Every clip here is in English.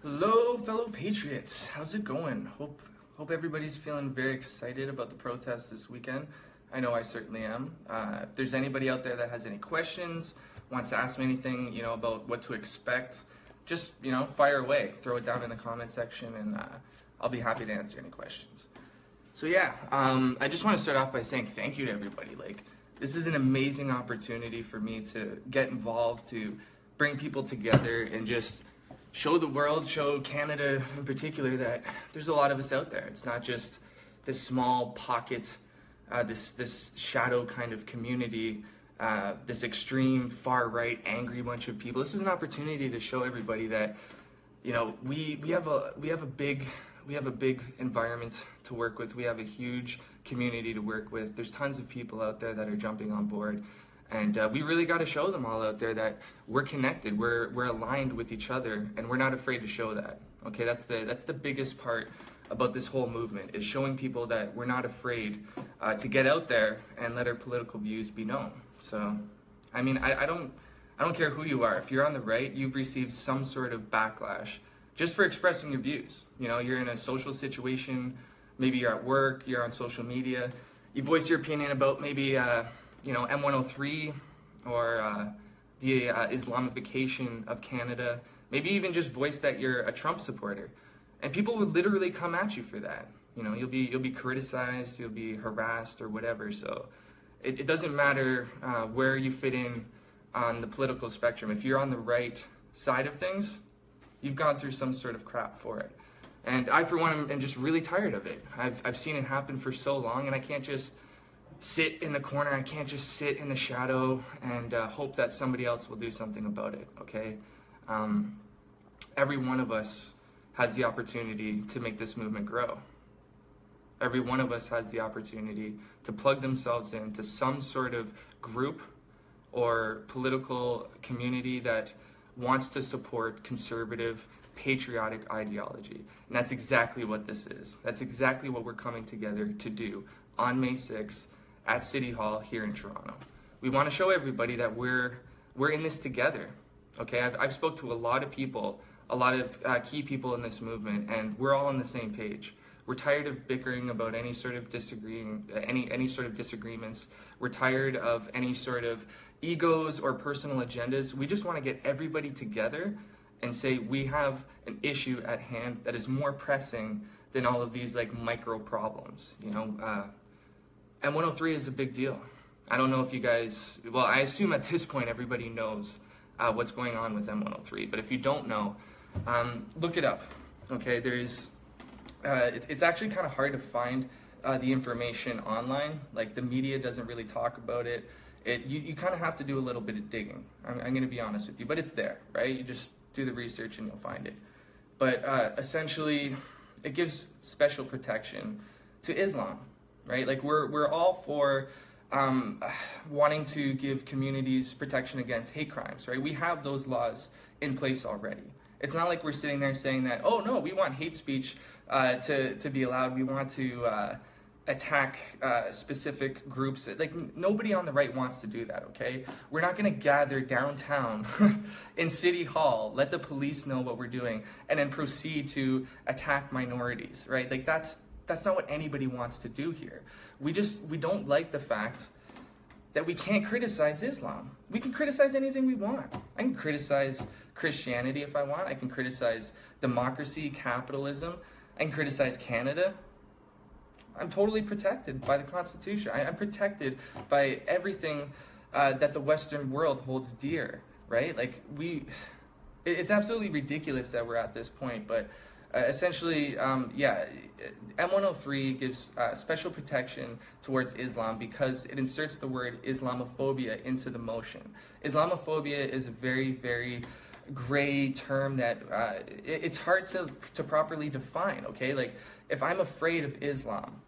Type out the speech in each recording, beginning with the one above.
Hello, fellow patriots. How's it going? Hope everybody's feeling very excited about the protest this weekend. I know I certainly am. If there's anybody out there that has any questions, wants to ask me anything, about what to expect, just, fire away. Throw it down in the comment section, and I'll be happy to answer any questions. So yeah, I just want to start off by saying thank you to everybody. This is an amazing opportunity for me to get involved, to bring people together, and just show the world, show Canada in particular, that there's a lot of us out there. It's not just this small pocket, this shadow kind of community, this extreme far right angry bunch of people. This is an opportunity to show everybody that we have a big environment to work with. We have a huge community to work with. There's tons of people out there that are jumping on board. And we really got to show them all out there that we're connected, we're aligned with each other, and we're not afraid to show that. Okay, that's the biggest part about this whole movement, is showing people that we're not afraid to get out there and let our political views be known. So, I mean, I don't care who you are. If you're on the right, you've received some sort of backlash just for expressing your views. You're in a social situation, maybe you're at work, you're on social media, you voice your opinion about maybe M103 or the Islamification of Canada, maybe even just voice that you're a Trump supporter, and people would literally come at you for that. You'll be criticized, you'll be harassed or whatever. So it doesn't matter where you fit in on the political spectrum. If you're on the right side of things, you've gone through some sort of crap for it. And I, for one, am just really tired of it. I've seen it happen for so long, and I can't just sit in the corner. I can't just sit in the shadow and hope that somebody else will do something about it, okay? Every one of us has the opportunity to make this movement grow. Every one of us has the opportunity to plug themselves into some sort of group or political community that wants to support conservative, patriotic ideology. And that's exactly what this is. That's exactly what we're coming together to do on May 6th at City Hall here in Toronto. We want to show everybody that we're in this together. Okay, I've spoke to a lot of people, a lot of key people in this movement, and we're all on the same page. We're tired of bickering about any sort of any sort of disagreements. We're tired of any sort of egos or personal agendas. We just want to get everybody together and say we have an issue at hand that is more pressing than all of these micro problems. M103 is a big deal. I don't know if you guys, well, I assume at this point everybody knows what's going on with M103, but if you don't know, look it up, okay? It's actually kind of hard to find the information online. The media doesn't really talk about it. You kind of have to do a little bit of digging. I'm going to be honest with you, but it's there, right? You just do the research and you'll find it. But essentially, it gives special protection to Islam. Right? We're all for wanting to give communities protection against hate crimes, right? We have those laws in place already. It's not like we're sitting there saying that, oh no, we want hate speech to be allowed. We want to attack specific groups. Nobody on the right wants to do that, okay? We're not gonna gather downtown in City Hall, let the police know what we're doing, and then proceed to attack minorities, right? That's not what anybody wants to do here. We don't like the fact that we can't criticize Islam. We can criticize anything we want. I can criticize Christianity if I want. I can criticize democracy, capitalism. I can criticize Canada. I'm totally protected by the Constitution. I'm protected by everything that the Western world holds dear, right? It's absolutely ridiculous that we're at this point, but essentially, M103 gives special protection towards Islam because it inserts the word Islamophobia into the motion. Islamophobia is a very, very gray term that it's hard to properly define, okay? If I'm afraid of Islam,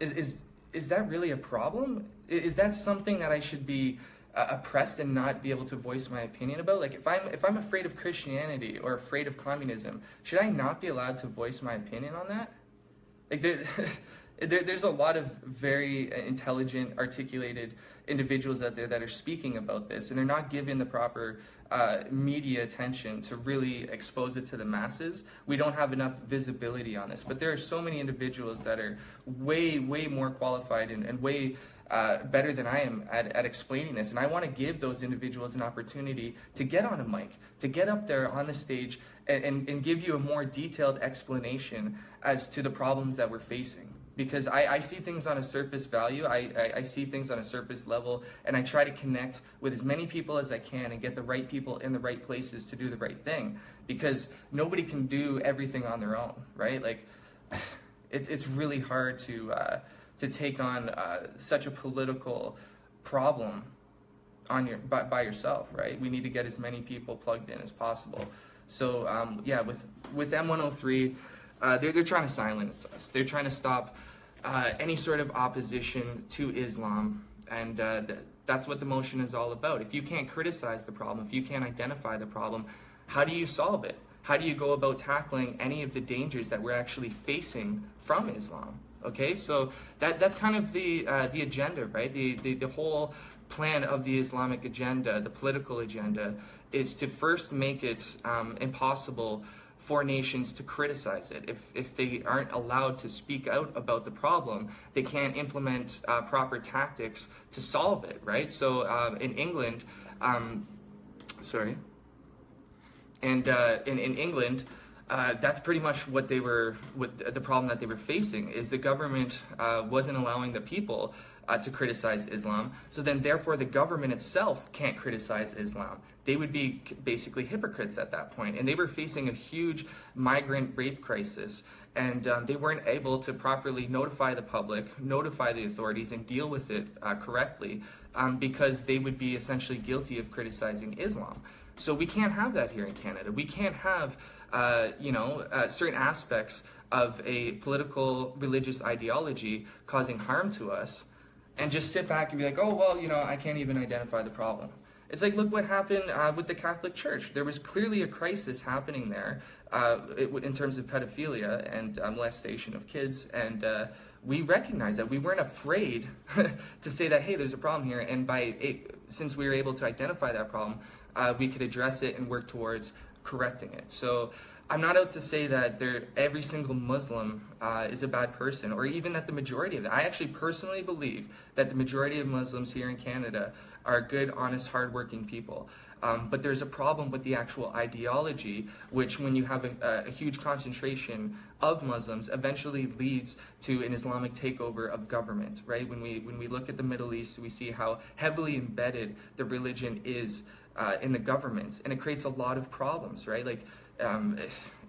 is that really a problem? Is that something that I should be oppressed and not be able to voice my opinion about? If I'm afraid of Christianity or afraid of communism, should I not be allowed to voice my opinion on that? There's a lot of very intelligent, articulated individuals out there that are speaking about this, and they're not given the proper media attention to really expose it to the masses. We don't have enough visibility on this, but there are so many individuals that are way more qualified and way better than I am at explaining this, and I want to give those individuals an opportunity to get on a mic, to get up there on the stage and give you a more detailed explanation as to the problems that we're facing. Because I see things on a surface value, I see things on a surface level, and I try to connect with as many people as I can and get the right people in the right places to do the right thing. Because nobody can do everything on their own, right? Like, it's really hard to take on such a political problem on by yourself, right? We need to get as many people plugged in as possible. So yeah, with M103, they're trying to silence us. They're trying to stop any sort of opposition to Islam, and that's what the motion is all about. If you can't criticize the problem, if you can't identify the problem, how do you solve it? How do you go about tackling any of the dangers that we're actually facing from Islam? Okay, so that's kind of the agenda, right? The whole plan of the Islamic agenda, the political agenda, is to first make it impossible for nations to criticize it. If they aren't allowed to speak out about the problem, they can't implement proper tactics to solve it, right? So in England, in England, that's pretty much what they were, the problem that they were facing, is the government wasn't allowing the people to criticize Islam. So then therefore the government itself can't criticize Islam. They would be basically hypocrites at that point. And they were facing a huge migrant rape crisis. And they weren't able to properly notify the public, notify the authorities, and deal with it correctly because they would be essentially guilty of criticizing Islam. So we can't have that here in Canada. We can't have certain aspects of a political religious ideology causing harm to us and just sit back and be like, oh, well, I can't even identify the problem. It's like, look what happened with the Catholic Church. There was clearly a crisis happening there in terms of pedophilia and molestation of kids, and we recognized that. We weren't afraid to say that, hey, there's a problem here, and since we were able to identify that problem, we could address it and work towards correcting it. So I'm not out to say that every single Muslim is a bad person, or even that the majority of them. I actually personally believe that the majority of Muslims here in Canada are good, honest, hardworking people. But there's a problem with the actual ideology, which when you have a huge concentration of Muslims, eventually leads to an Islamic takeover of government, right? When we look at the Middle East, we see how heavily embedded the religion is in the government, and it creates a lot of problems, right? Like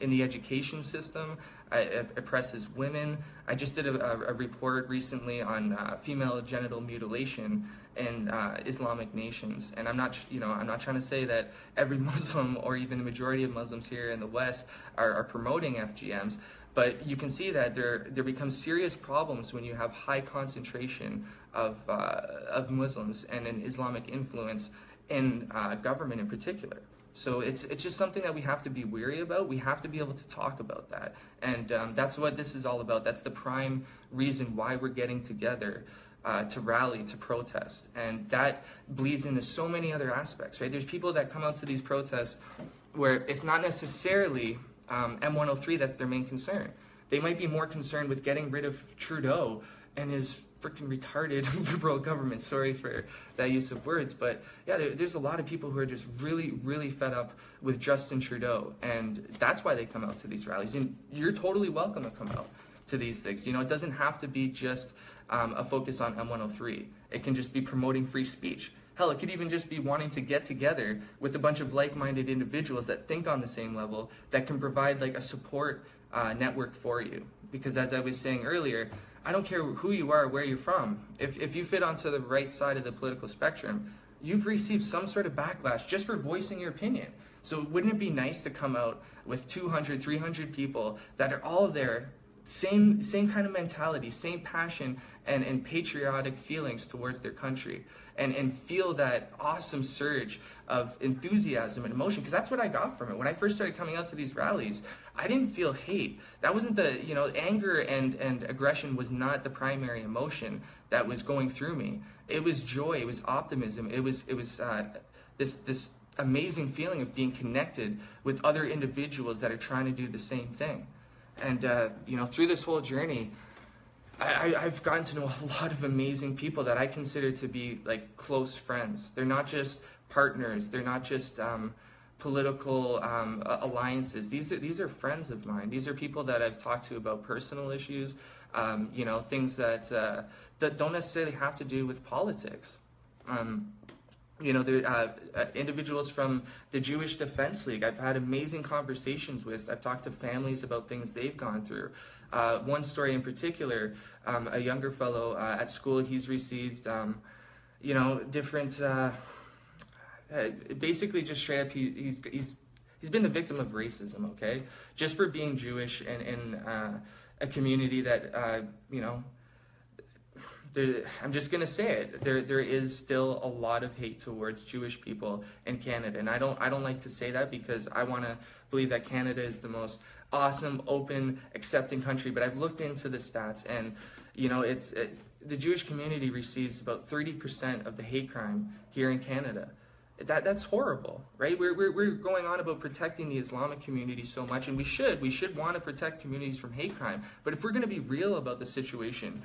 in the education system, it oppresses women. I just did a report recently on female genital mutilation in Islamic nations, and I'm not trying to say that every Muslim or even the majority of Muslims here in the West are promoting FGMs, but you can see that there becomes serious problems when you have high concentration of Muslims and an Islamic influence in government in particular. So it's just something that we have to be wary about. We have to be able to talk about that. And that's what this is all about. That's the prime reason why we're getting together to rally, to protest. And that bleeds into so many other aspects, right? There's people that come out to these protests where it's not necessarily M103 that's their main concern. They might be more concerned with getting rid of Trudeau and his freaking retarded liberal government. Sorry for that use of words, but yeah, there's a lot of people who are just really fed up with Justin Trudeau, and that's why they come out to these rallies. And you're totally welcome to come out to these things. It doesn't have to be just a focus on M103. It can just be promoting free speech. Hell, it could even just be wanting to get together with a bunch of like-minded individuals that think on the same level, that can provide like a support network for you. Because as I was saying earlier, I don't care who you are, where you're from. If you fit onto the right side of the political spectrum, you've received some sort of backlash just for voicing your opinion. So wouldn't it be nice to come out with 200, 300 people that are all there same kind of mentality, same passion and patriotic feelings towards their country, and feel that awesome surge of enthusiasm and emotion, because that's what I got from it. When I first started coming out to these rallies, I didn't feel hate. That wasn't the, anger and aggression was not the primary emotion that was going through me. It was joy, it was optimism, it was this amazing feeling of being connected with other individuals that are trying to do the same thing. And through this whole journey, I've gotten to know a lot of amazing people that I consider to be like close friends. They're not just partners. They're not just political alliances. These are friends of mine. These are people that I've talked to about personal issues, things that don't necessarily have to do with politics. There individuals from the Jewish Defense League I've had amazing conversations with. I've talked to families about things they've gone through. One story in particular, a younger fellow at school, he's received, different, basically just straight up, he's been the victim of racism, okay? Just for being Jewish and in a community that, I'm just gonna say it. There is still a lot of hate towards Jewish people in Canada, and I don't like to say that because I want to believe that Canada is the most awesome, open, accepting country. But I've looked into the stats, and the Jewish community receives about 30% of the hate crime here in Canada. That's horrible, right? We're going on about protecting the Islamic community so much, and we should want to protect communities from hate crime. But if we're going to be real about the situation,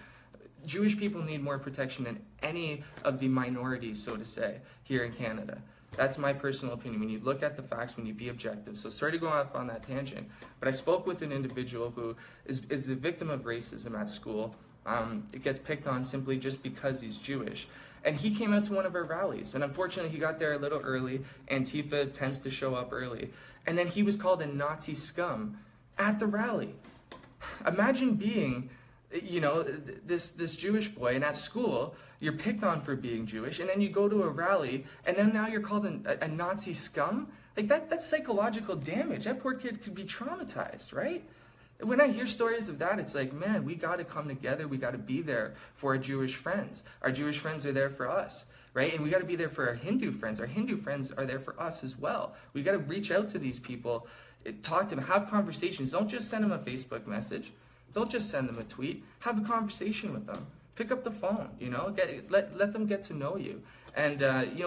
Jewish people need more protection than any of the minorities, so to say, here in Canada. That's my personal opinion. When you look at the facts, when you be objective. So sorry to go off on that tangent, but I spoke with an individual who is the victim of racism at school. It gets picked on simply just because he's Jewish. And he came out to one of our rallies, and unfortunately he got there a little early. Antifa tends to show up early. And then he was called a Nazi scum at the rally. Imagine being this Jewish boy, and at school, you're picked on for being Jewish, and then you go to a rally, and then now you're called a Nazi scum? Like, that's psychological damage. That poor kid could be traumatized, right? When I hear stories of that, it's like, man, we got to come together. We got to be there for our Jewish friends. Our Jewish friends are there for us, right? And we got to be there for our Hindu friends. Our Hindu friends are there for us as well. We got to reach out to these people, talk to them, have conversations. Don't just send them a Facebook message. Don't just send them a tweet. Have a conversation with them. Pick up the phone, let them get to know you. And,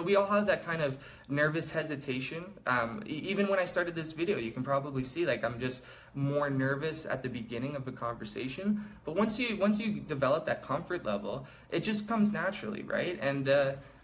we all have that kind of nervous hesitation. Even when I started this video, you can probably see, like, I'm just more nervous at the beginning of a conversation. But once you develop that comfort level, it just comes naturally, right? And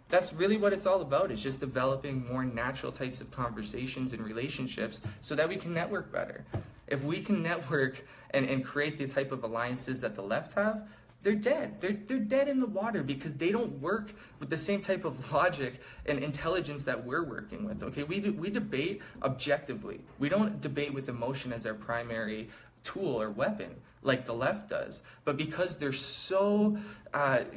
that's really what it's all about. It's just developing more natural types of conversations and relationships so that we can network better. If we can network and create the type of alliances that the left have, they're dead. They're dead in the water because they don't work with the same type of logic and intelligence that we're working with, okay? We debate objectively. We don't debate with emotion as our primary tool or weapon like the left does. But because they're so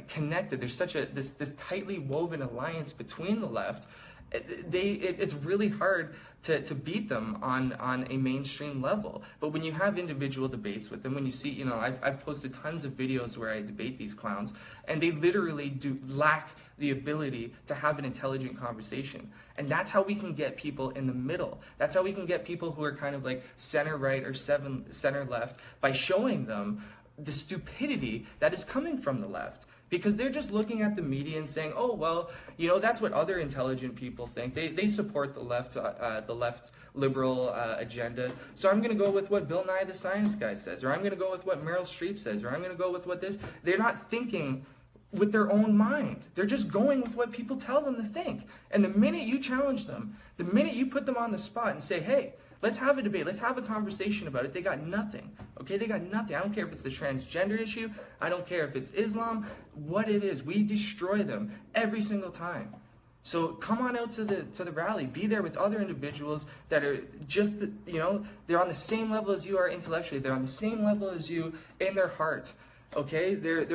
connected, there's such this tightly woven alliance between the left, it's really hard to beat them on a mainstream level. But when you have individual debates with them, when you see, I've posted tons of videos where I debate these clowns, and they literally do lack the ability to have an intelligent conversation. And that's how we can get people in the middle. That's how we can get people who are kind of like center right or center left, by showing them the stupidity that is coming from the left. Because they're just looking at the media and saying, oh, well, that's what other intelligent people think. They support the left liberal agenda. So I'm going to go with what Bill Nye the Science Guy says, or I'm going to go with what Meryl Streep says, or I'm going to go with what this. They're not thinking with their own mind. They're just going with what people tell them to think. And the minute you challenge them, the minute you put them on the spot and say, hey, let's have a debate. Let's have a conversation about it. They got nothing. Okay, they got nothing. I don't care if it's the transgender issue. I don't care if it's Islam. What it is, we destroy them every single time. So come on out to the rally. Be there with other individuals that are just, they're on the same level as you are intellectually. They're on the same level as you in their heart. Okay, they're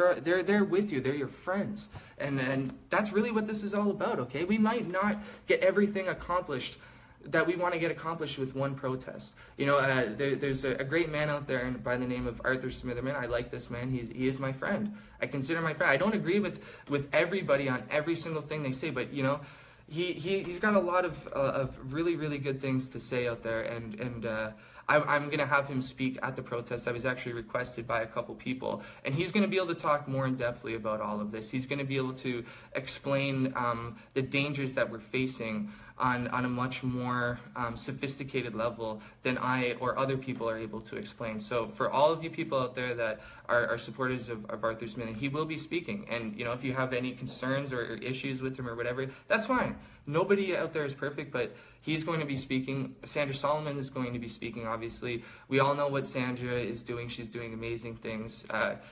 there with you. They're your friends, and that's really what this is all about. Okay, we might not get everything accomplished that we want to get accomplished with one protest. You know, there's a great man out there by the name of Arthur Smitherman. I like this man. He is my friend. I consider my friend. I don't agree with everybody on every single thing they say, but you know, he's got a lot of really, really good things to say out there, and I'm going to have him speak at the protest. I was actually requested by a couple people, and he's going to be able to talk more in depthly about all of this. He's going to be able to explain the dangers that we're facing on a much more sophisticated level than I or other people are able to explain. So for all of you people out there that are supporters of Arthur Smith, he will be speaking. And you know, if you have any concerns or issues with him or whatever, that's fine. Nobody out there is perfect, but he's going to be speaking. Sandra Solomon is going to be speaking, obviously. We all know what Sandra is doing. She's doing amazing things.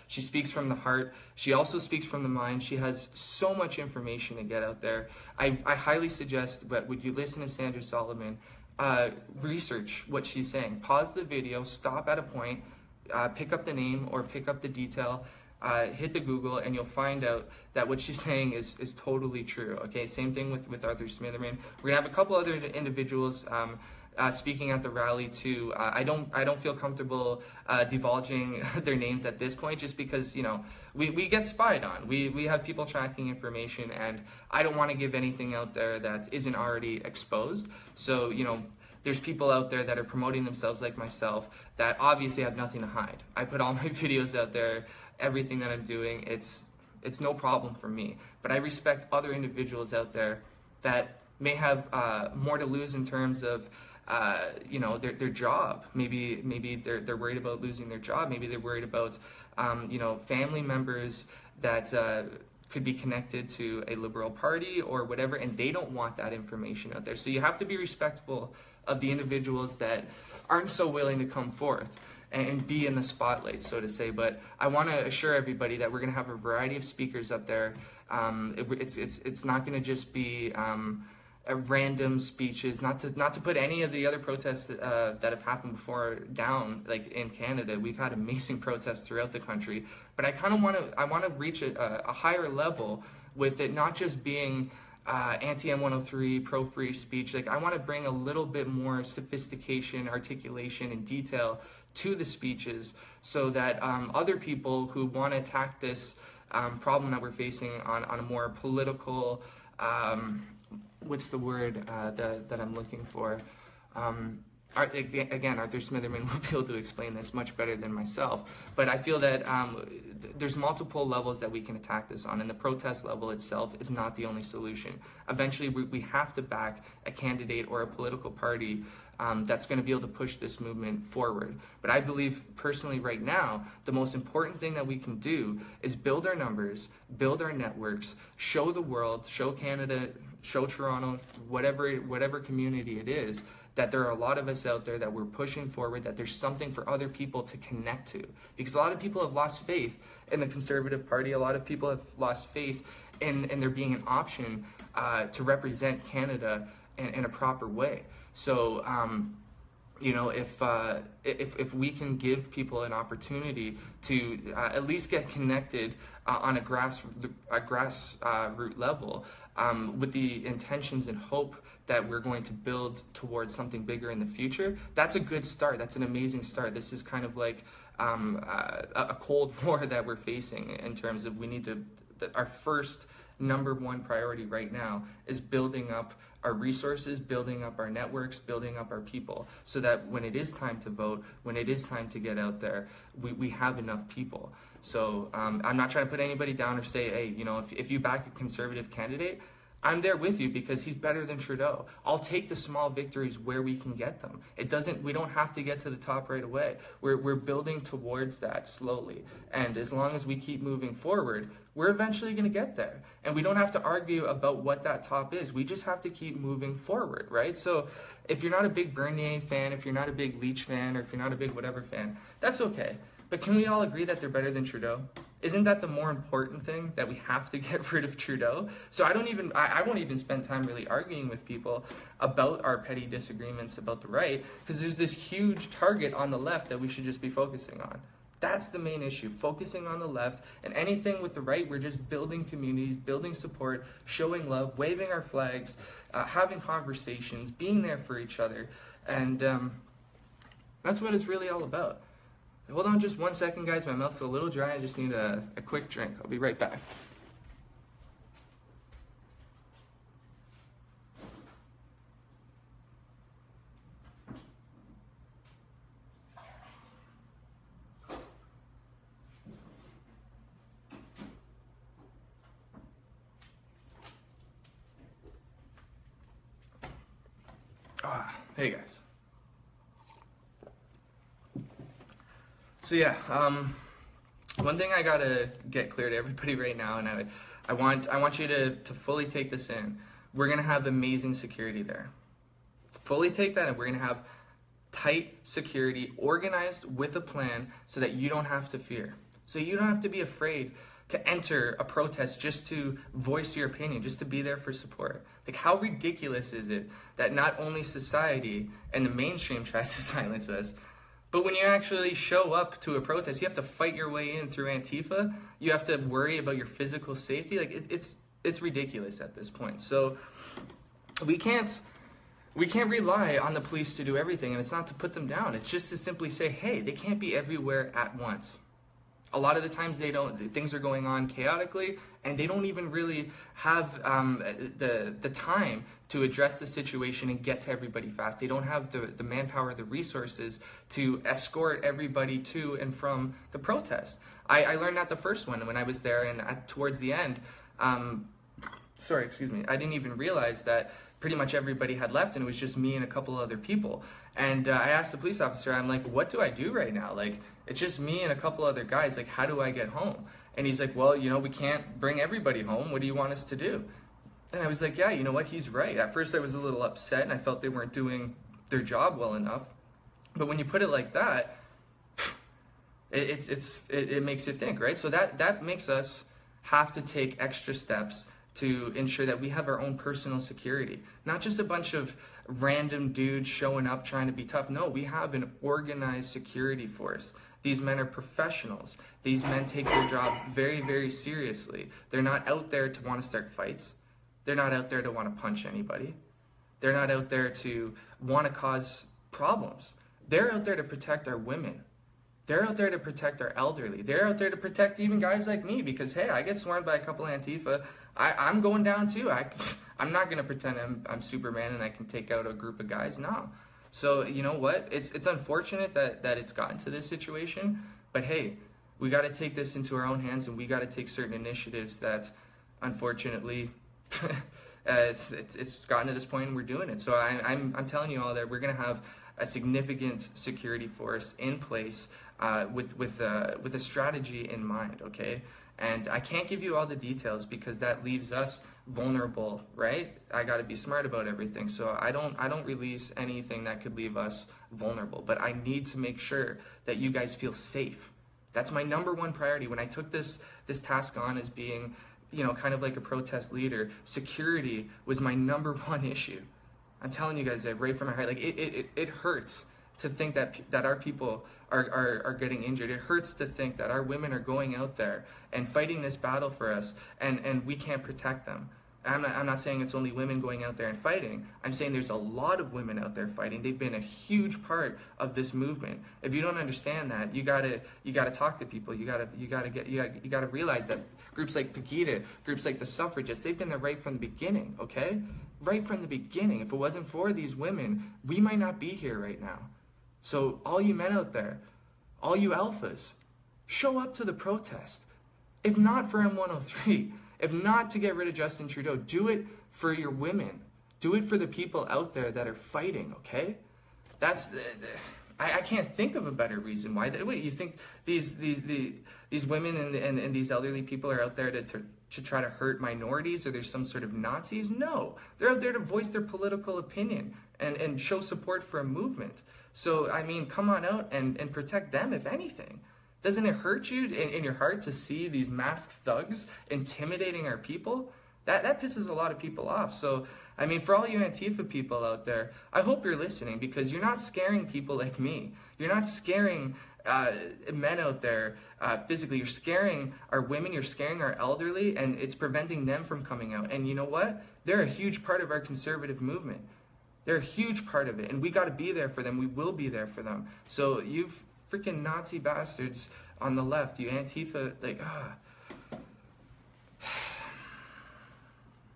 She speaks from the heart. She also speaks from the mind. She has so much information to get out there. I highly suggest that would you listen to Sandra Solomon, research what she's saying. Pause the video, stop at a point, pick up the name or pick up the detail, hit the Google, and you'll find out that what she's saying is totally true. Okay, same thing with Arthur Smitherman. We're gonna have a couple other individuals speaking at the rally too. I don't feel comfortable divulging their names at this point, just because, you know, we get spied on. We have people tracking information, and I don't want to give anything out there that isn't already exposed. So, you know, there's people out there that are promoting themselves like myself that obviously have nothing to hide. I put all my videos out there, everything that I'm doing. It's no problem for me. But I respect other individuals out there that may have more to lose in terms of you know, their job. Maybe they're worried about losing their job. Maybe they're worried about you know, family members that could be connected to a liberal party or whatever, and they don't want that information out there. So you have to be respectful of the individuals that aren't so willing to come forth and be in the spotlight, so to say. But I want to assure everybody that we're going to have a variety of speakers up there. It's not going to just be random speeches. Not to put any of the other protests that have happened before down. Like in Canada, we've had amazing protests throughout the country. But I kind of want to reach a higher level with it, not just being anti-M103, pro-free speech. Like, I want to bring a little bit more sophistication, articulation, and detail to the speeches, so that other people who want to attack this problem that we're facing on a more political, what's the word that I'm looking for? Again, Arthur Smitherman will be able to explain this much better than myself, but I feel that there's multiple levels that we can attack this on, and the protest level itself is not the only solution. Eventually, we have to back a candidate or a political party that's going to be able to push this movement forward. But I believe personally right now, the most important thing that we can do is build our numbers, build our networks, show the world, show Canada, show Toronto, whatever community it is, that there are a lot of us out there that we're pushing forward, that there's something for other people to connect to. Because a lot of people have lost faith in the Conservative Party. A lot of people have lost faith in there being an option to represent Canada in a proper way. So, you know, if we can give people an opportunity to at least get connected on a grassroots level, with the intentions and hope that we're going to build towards something bigger in the future, that's a good start. That's an amazing start. This is kind of like a Cold War that we're facing, in terms of our first number one priority right now is building up our resources, building up our networks, building up our people, so that when it is time to vote, when it is time to get out there, we have enough people. So I'm not trying to put anybody down or say, hey, you know, if you back a Conservative candidate, I'm there with you because he's better than Trudeau. I'll take the small victories where we can get them. We don't have to get to the top right away. We're building towards that slowly. And as long as we keep moving forward, we're eventually going to get there. And we don't have to argue about what that top is. We just have to keep moving forward, right? So if you're not a big Bernier fan, if you're not a big Leach fan, or if you're not a big whatever fan, that's okay. But can we all agree that they're better than Trudeau? Isn't that the more important thing, that we have to get rid of Trudeau? So I won't even spend time really arguing with people about our petty disagreements about the right, because there's this huge target on the left that we should just be focusing on. That's the main issue, focusing on the left, and anything with the right, we're just building communities, building support, showing love, waving our flags, having conversations, being there for each other, and that's what it's really all about. Hold on just 1 second, guys. My mouth's a little dry. I just need a quick drink. I'll be right back. Hey guys. So yeah, one thing I gotta get clear to everybody right now, and I want you to fully take this in. We're gonna have amazing security there. Fully take that in. We're gonna have tight security, organized with a plan, so that you don't have to fear. So you don't have to be afraid to enter a protest just to voice your opinion, just to be there for support. Like, how ridiculous is it that not only society and the mainstream tries to silence us, but when you actually show up to a protest, you have to fight your way in through Antifa. You have to worry about your physical safety. Like, it's ridiculous at this point. So we can't rely on the police to do everything, and it's not to put them down. It's just to simply say, hey, they can't be everywhere at once. A lot of the times things are going on chaotically, and they don't even really have the time to address the situation and get to everybody fast. They don't have the manpower, the resources to escort everybody to and from the protest. I learned that the first one when I was there, and towards the end, I didn't even realize that pretty much everybody had left, and it was just me and a couple other people. And I asked the police officer, I'm like, what do I do right now? Like, it's just me and a couple other guys. Like, how do I get home? And he's like, well, we can't bring everybody home. What do you want us to do? And I was like, yeah, you know what? He's right. At first I was a little upset, and I felt they weren't doing their job well enough. But when you put it like that, it makes you think, right? So that makes us have to take extra steps to ensure that we have our own personal security. Not just a bunch of random dudes showing up trying to be tough. No, we have an organized security force. These men are professionals. These men take their job very, very seriously. They're not out there to want to start fights. They're not out there to want to punch anybody. They're not out there to want to cause problems. They're out there to protect our women. They're out there to protect our elderly. They're out there to protect even guys like me, because, hey, I get swarmed by a couple of Antifa. I'm going down too. I'm not going to pretend I'm Superman and I can take out a group of guys. No. So, you know what? It's unfortunate that it's gotten to this situation. But, hey, we got to take this into our own hands, and we got to take certain initiatives that, unfortunately, it's gotten to this point and we're doing it. So I'm telling you all that we're going to have a significant security force in place with a strategy in mind, okay? And I can't give you all the details because that leaves us vulnerable, right? I got to be smart about everything. So I don't release anything that could leave us vulnerable, but I need to make sure that you guys feel safe. That's my number one priority. When I took this task on as being, kind of like a protest leader, security was my number one issue. I'm telling you guys that right from my heart. Like, it hurts to think that our people are getting injured. It hurts to think that our women are going out there and fighting this battle for us, and we can't protect them. I'm not saying it's only women going out there and fighting. I'm saying there's a lot of women out there fighting. They've been a huge part of this movement. If you don't understand that, you gotta talk to people. You gotta realize that groups like Pegida, groups like the suffragists, they've been there right from the beginning. Okay, right from the beginning. If it wasn't for these women, we might not be here right now. So all you men out there, all you alphas, show up to the protest. If not for M103. If not to get rid of Justin Trudeau, do it for your women. Do it for the people out there that are fighting, okay? I can't think of a better reason why. Wait, you think these women and these elderly people are out there to try to hurt minorities, or there's some sort of Nazis? No, they're out there to voice their political opinion and show support for a movement. So, I mean, come on out and protect them, if anything. Doesn't it hurt you in your heart to see these masked thugs intimidating our people? That pisses a lot of people off. So, I mean, for all you Antifa people out there, I hope you're listening, because you're not scaring people like me. You're not scaring men out there physically. You're scaring our women, you're scaring our elderly, and it's preventing them from coming out. And you know what? They're a huge part of our conservative movement. They're a huge part of it, and we got to be there for them. We will be there for them. So you freaking Nazi bastards on the left, you Antifa, like,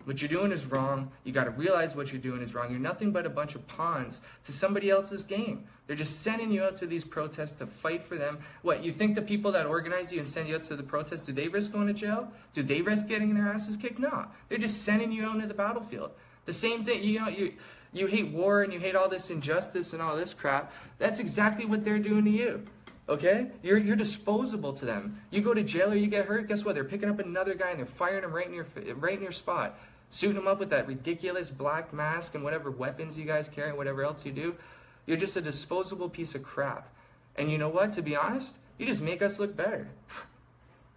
what you're doing is wrong. You got to realize what you're doing is wrong. You're nothing but a bunch of pawns to somebody else's game. They're just sending you out to these protests to fight for them. What, you think the people that organize you and send you out to the protests, do they risk going to jail? Do they risk getting their asses kicked? No. They're just sending you out into the battlefield. The same thing, you know, you hate war and you hate all this injustice and all this crap. That's exactly what they're doing to you. Okay? You're disposable to them. You go to jail or you get hurt, guess what? They're picking up another guy and they're firing him right in your spot. Suiting him up with that ridiculous black mask and whatever weapons you guys carry, whatever else you do. You're just a disposable piece of crap. And you know what? To be honest, you just make us look better.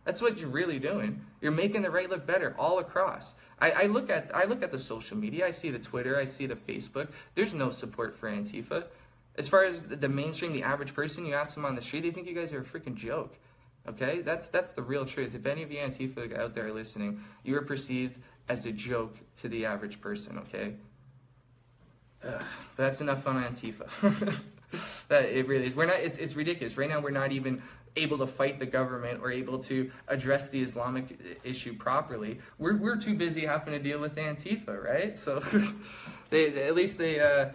That's what you're really doing. You're making the right look better all across. I look at the social media. I see the Twitter. I see the Facebook. There's no support for Antifa. As far as the mainstream, the average person, you ask them on the street, they think you guys are a freaking joke. Okay? That's the real truth. If any of you Antifa out there listening, you are perceived as a joke to the average person, okay? But that's enough fun on Antifa. It really is. It's ridiculous. Right now, we're not even able to fight the government or able to address the Islamic issue properly. We're too busy having to deal with Antifa, right? So at least they're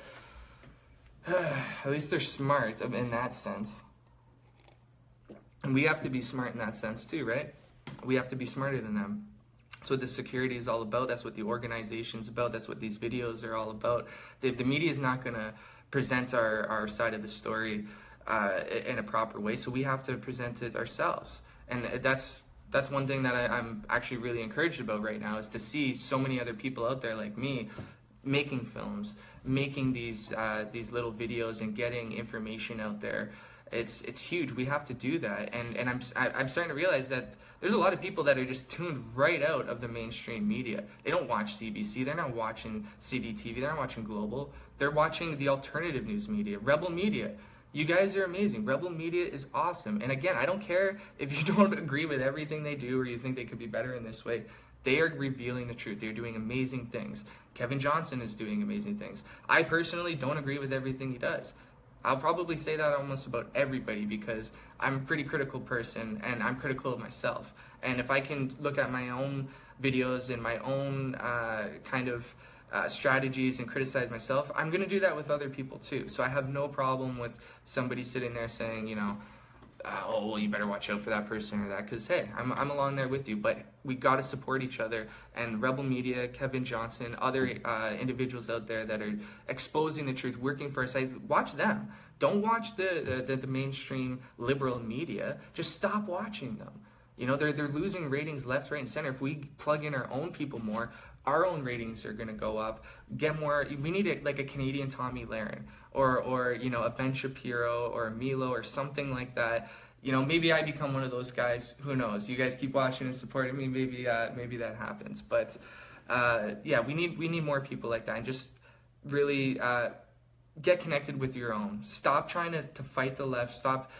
smart in that sense. And we have to be smart in that sense too, right? We have to be smarter than them. That's what the security is all about. That's what the organization's about. That's what these videos are all about. The media is not going to present our side of the story in a proper way, so we have to present it ourselves. And that's one thing that I'm actually really encouraged about right now, is to see so many other people out there like me making films, making these little videos and getting information out there. It's huge. We have to do that, and I'm starting to realize that there's a lot of people that are just tuned right out of the mainstream media. They don't watch CBC. They're not watching CDTV. They're not watching Global. They're watching the alternative news media, Rebel Media. You guys are amazing. Rebel Media is awesome. And again, I don't care if you don't agree with everything they do or you think they could be better in this way. They are revealing the truth. They're doing amazing things. Kevin Johnson is doing amazing things. I personally don't agree with everything he does. I'll probably say that almost about everybody, because I'm a pretty critical person and I'm critical of myself. And if I can look at my own videos and my own strategies and criticize myself, I'm going to do that with other people too. So I have no problem with somebody sitting there saying, you know, oh, well, you better watch out for that person or that, because hey, I'm along there with you. But we got to support each other, and Rebel Media, Kevin Johnson, other individuals out there that are exposing the truth, working for us, watch them. Don't watch the mainstream liberal media. Just stop watching them. You know, they're losing ratings left, right, and center. If we plug in our own people more, our own ratings are going to go up. Get more. We need a Canadian Tommy Lahren, or you know, a Ben Shapiro or a Milo or something like that. You know, maybe I become one of those guys. Who knows? You guys keep watching and supporting me. Maybe that happens. But yeah, we need more people like that, and just really get connected with your own. Stop trying to fight the left. Stop.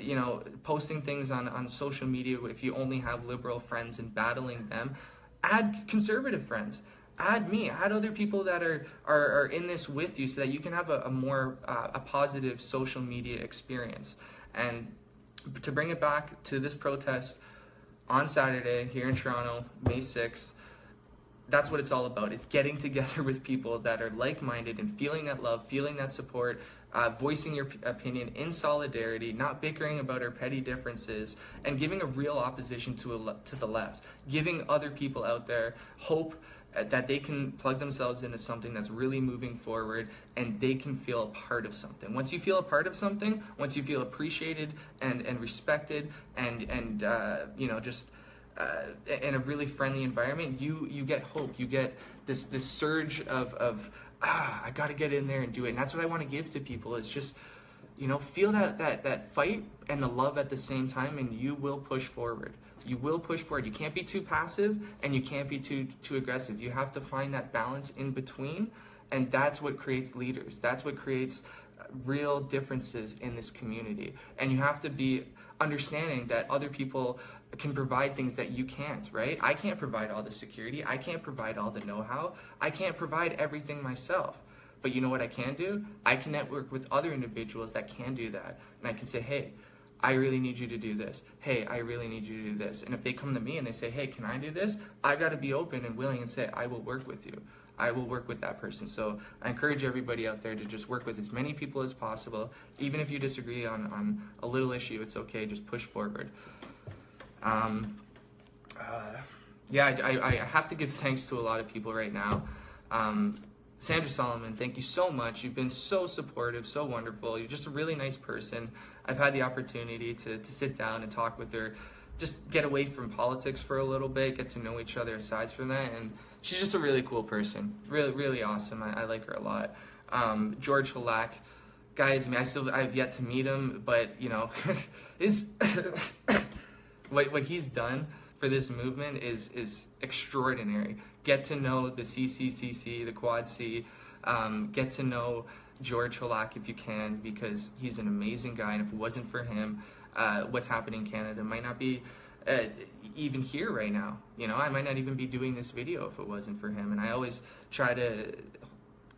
You know, posting things on social media if you only have liberal friends and battling them. Add conservative friends. Add me. Add other people that are in this with you, so that you can have a more positive social media experience. And to bring it back to this protest on Saturday here in Toronto, May 6th, that's what it's all about. It's getting together with people that are like-minded and feeling that love, feeling that support, voicing your opinion in solidarity, not bickering about our petty differences, and giving a real opposition to the left, giving other people out there hope that they can plug themselves into something that's really moving forward, and they can feel a part of something. Once you feel a part of something, once you feel appreciated and respected and you know, just in a really friendly environment, you get hope. You get this surge of I got to get in there and do it. And that's what I want to give to people. It's just, You know, feel that fight and the love at the same time, and you will push forward. You will push forward. You can't be too passive, and you can't be too aggressive. You have to find that balance in between, and that's what creates leaders. That's what creates real differences in this community. And you have to be understanding that other people can provide things that you can't, right? I can't provide all the security. I can't provide all the know-how. I can't provide everything myself. But you know what I can do? I can network with other individuals that can do that. And I can say, hey, I really need you to do this. Hey, I really need you to do this. And if they come to me and they say, hey, can I do this? I got to be open and willing and say, I will work with you. I will work with that person. So I encourage everybody out there to just work with as many people as possible. Even if you disagree on a little issue, it's okay. Just push forward. Yeah, I have to give thanks to a lot of people right now. Sandra Solomon, thank you so much. You've been so supportive, so wonderful. You're just a really nice person. I've had the opportunity to sit down and talk with her, just get away from politics for a little bit, get to know each other aside from that, and she's just a really cool person. Really, really awesome. I like her a lot. George Halak, guys, I mean, I've yet to meet him, but you know, what he's done for this movement is extraordinary. Get to know the CCCC, the Quad C. Get to know George Halak if you can, because he's an amazing guy, and if it wasn't for him, what's happening in Canada might not be even here right now. You know, I might not even be doing this video if it wasn't for him. And I always try to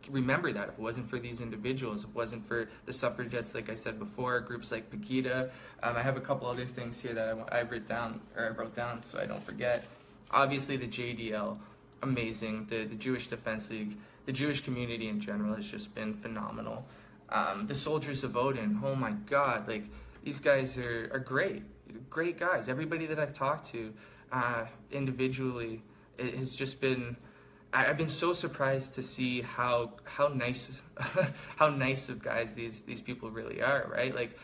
remember that if it wasn't for these individuals, if it wasn't for the suffragettes, like I said before, groups like Pegida. I have a couple other things here that I wrote down so I don't forget. Obviously the JDL, amazing. The Jewish Defense League, the Jewish community in general has just been phenomenal. The Soldiers of Odin, oh my God, like these guys are great guys. Everybody that I've talked to individually, it has just been, I've been so surprised to see how nice how nice of guys these people really are, right? Like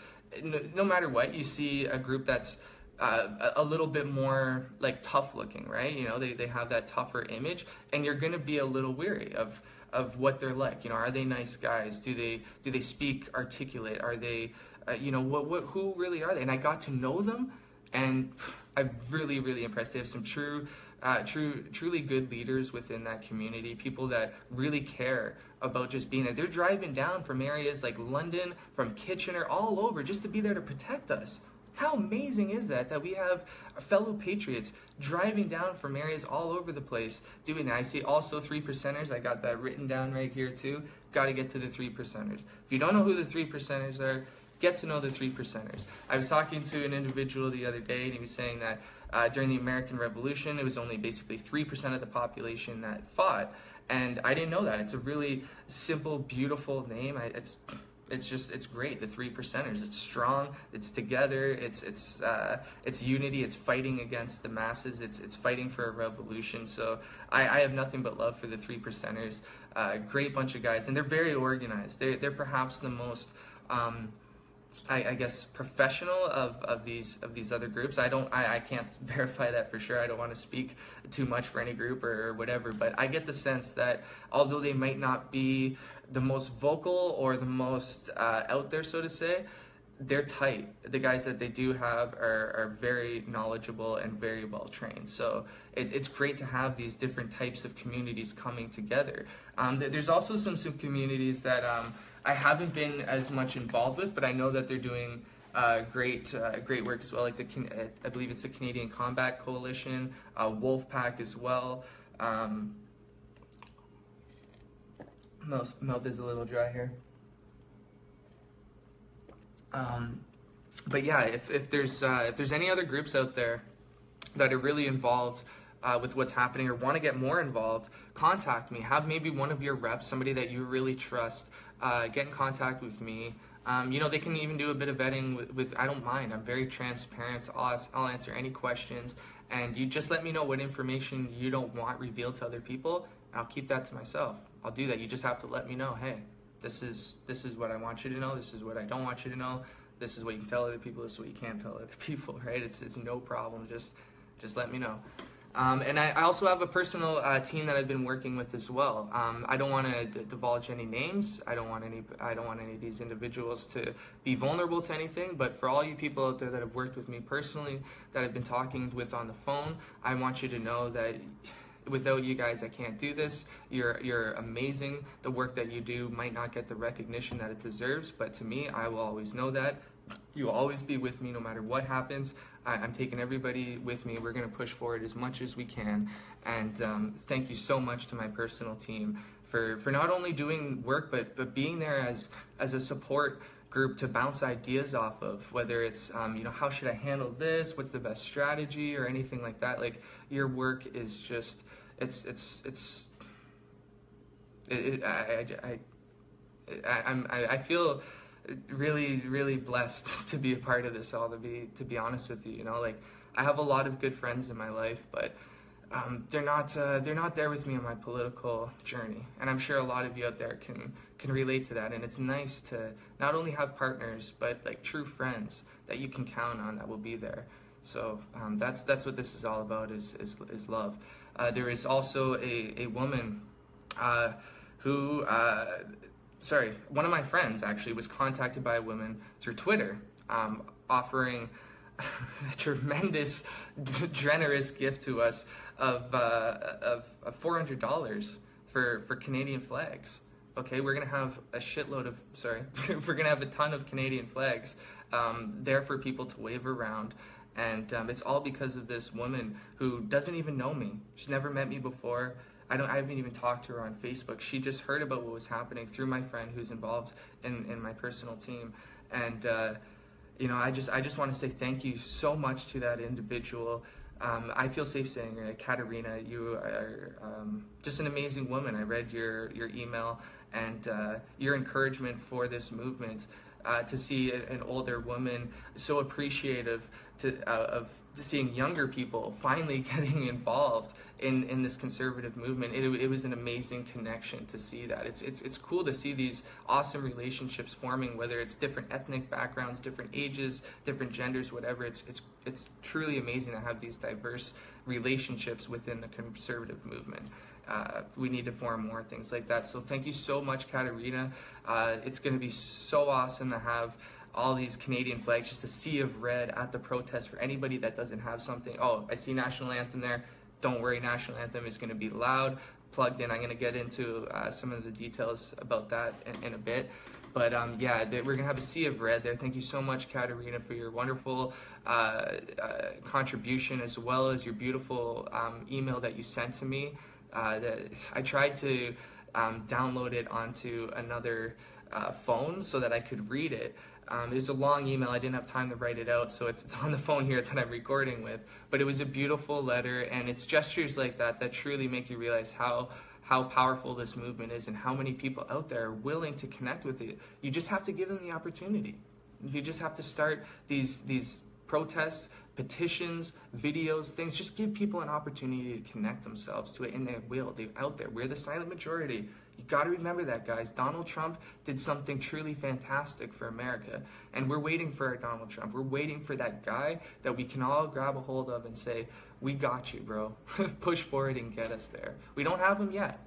no matter what, you see a group that's a little bit more like tough looking, right? You know, they have that tougher image, and you're gonna be a little weary of what they're like. You know, are they nice guys? Do they speak articulate? Are they you know, who really are they? And I got to know them, and I'm really, really impressed. They have some truly good leaders within that community, people that really care about just being there. They're driving down from areas like London, from Kitchener, all over, just to be there to protect us. How amazing is that we have fellow patriots driving down from areas all over the place doing that. I see also 3%ers. I got that written down right here too. Got to get to the 3%ers. If you don't know who the 3%ers are, get to know the 3%ers. I was talking to an individual the other day, and he was saying that during the American Revolution, it was only basically 3% of the population that fought. And I didn't know that. It's a really simple, beautiful name. It's great. The 3%ers. It's strong. It's together. It's unity. It's fighting against the masses. It's fighting for a revolution. So I have nothing but love for the 3%ers. Great bunch of guys, and they're very organized. They're perhaps the most I guess professional of these other groups. I can't verify that for sure. I don't want to speak too much for any group or whatever, but I get the sense that although they might not be the most vocal or the most out there, so to say, they're tight. The guys that they do have are very knowledgeable and very well trained. So it's great to have these different types of communities coming together. There's also some communities that I haven't been as much involved with, but I know that they're doing great work as well. Like I believe it's the Canadian Combat Coalition, Wolfpack as well. Mouth is a little dry here. But yeah, if there's any other groups out there that are really involved with what's happening or want to get more involved, contact me. Have maybe one of your reps, somebody that you really trust, get in contact with me. You know, they can even do a bit of vetting with I don't mind. I'm very transparent. I'll answer any questions, and you just let me know what information you don't want revealed to other people. I'll keep that to myself. I'll do that. You just have to let me know, hey, this is what I want you to know. This is what I don't want you to know. This is what you can tell other people. This is what you can't tell other people, right? It's no problem. Just let me know. And I also have a personal team that I've been working with as well. I don't want to divulge any names. I don't want any of these individuals to be vulnerable to anything. But for all you people out there that have worked with me personally, that I've been talking with on the phone, I want you to know that without you guys, I can't do this. You're amazing. The work that you do might not get the recognition that it deserves, but to me, I will always know that. You'll always be with me no matter what happens. I'm taking everybody with me. We're going to push forward as much as we can. And thank you so much to my personal team for not only doing work, but being there as a support group to bounce ideas off of, whether it's how should I handle this, what's the best strategy, or anything like that. Like, your work is just I feel really blessed to be a part of this all, to be honest with you. Like, I have a lot of good friends in my life, but they're not there with me on my political journey, and I'm sure a lot of you out there can relate to that. And it's nice to not only have partners, but like true friends that you can count on that will be there. So that's what this is all about, is love. There is also a woman who one of my friends actually was contacted by a woman through Twitter, offering a tremendous, generous gift to us of $400 for Canadian flags. Okay, we're gonna have a shitload of we're gonna have a ton of Canadian flags there for people to wave around. And it's all because of this woman who doesn't even know me. She's never met me before. I haven't even talked to her on Facebook. She just heard about what was happening through my friend who's involved in my personal team. And I just want to say thank you so much to that individual. I feel safe saying it. Katerina, you are just an amazing woman. I read your email, and your encouragement for this movement. To see an older woman so appreciative of seeing younger people finally getting involved in this conservative movement. It was an amazing connection to see that. It's cool to see these awesome relationships forming, whether it's different ethnic backgrounds, different ages, different genders, whatever. It's truly amazing to have these diverse relationships within the conservative movement. We need to form more things like that. So thank you so much, Katerina. It's going to be so awesome to have all these Canadian flags, just a sea of red at the protest for anybody that doesn't have something. Oh, I see national anthem there. Don't worry, national anthem is going to be loud, plugged in. I'm going to get into some of the details about that in a bit. But yeah, we're going to have a sea of red there. Thank you so much, Katerina, for your wonderful contribution, as well as your beautiful email that you sent to me. I tried to download it onto another phone so that I could read it. It was a long email. I didn't have time to write it out, so it's on the phone here that I'm recording with. But it was a beautiful letter, and it's gestures like that truly make you realize how powerful this movement is and how many people out there are willing to connect with it. You just have to give them the opportunity. You just have to start these protests, petitions, videos, things. Just give people an opportunity to connect themselves to it, and they will. They're out there. We're the silent majority. You got to remember that, guys. Donald Trump did something truly fantastic for America, and we're waiting for our Donald Trump. We're waiting for that guy that we can all grab a hold of and say, we got you, bro. Push forward and get us there. We don't have him yet,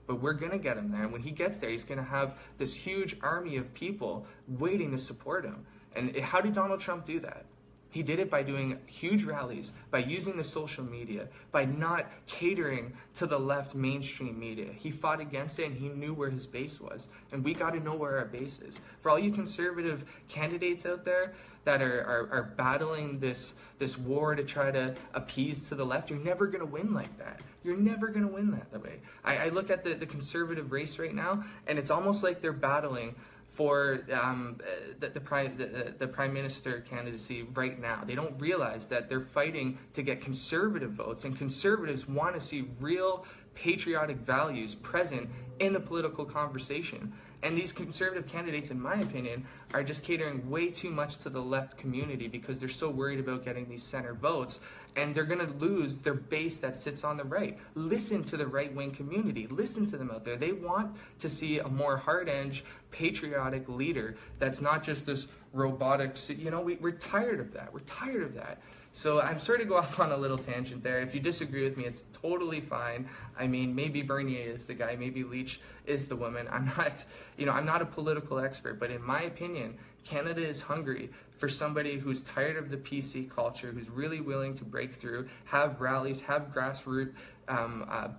but we're going to get him there. And when he gets there, he's going to have this huge army of people waiting to support him. And how did Donald Trump do that? He did it by doing huge rallies, by using the social media, by not catering to the left mainstream media. He fought against it, and he knew where his base was. And we got to know where our base is. For all you conservative candidates out there that are battling this war to try to appease to the left, you're never going to win like that. You're never going to win that way. I look at the conservative race right now, and it's almost like they're battling for the prime minister candidacy right now. They don't realize that they're fighting to get conservative votes, and conservatives want to see real patriotic values present in the political conversation. And these conservative candidates, in my opinion, are just catering way too much to the left community because they're so worried about getting these center votes, and they're going to lose their base that sits on the right. Listen to the right-wing community. Listen to them out there. They want to see a more hard-edged, patriotic leader that's not just this robotics. You know, we're tired of that. We're tired of that. So I'm sorry to go off on a little tangent there. If you disagree with me, it's totally fine. I mean, maybe Bernier is the guy, maybe Leach is the woman. I'm not, you know, I'm not a political expert, but in my opinion, Canada is hungry for somebody who's tired of the PC culture, who's really willing to break through, have rallies, have grassroots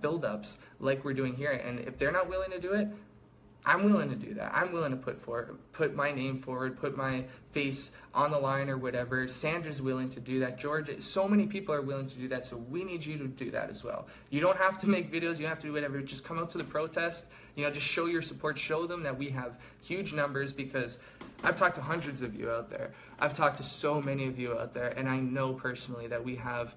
build-ups like we're doing here. And if they're not willing to do it, I'm willing to do that. I'm willing to put my name forward, put my face on the line or whatever. Sandra's willing to do that. George, so many people are willing to do that, so we need you to do that as well. You don't have to make videos, you don't have to do whatever. Just come out to the protest, you know, just show your support, show them that we have huge numbers, because I've talked to hundreds of you out there. I've talked to so many of you out there, and I know personally that we have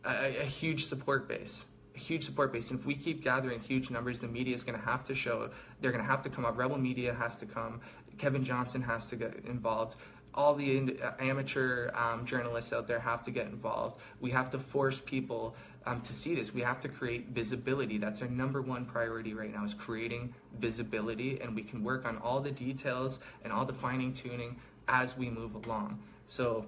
a huge support base. Huge support base, and if we keep gathering huge numbers, the media is going to have to show. They're going to have to come up. Rebel Media has to come. Kevin Johnson has to get involved. All the amateur journalists out there have to get involved. We have to force people to see this. We have to create visibility. That's our #1 priority right now, is creating visibility, and we can work on all the details and all the fine tuning as we move along. So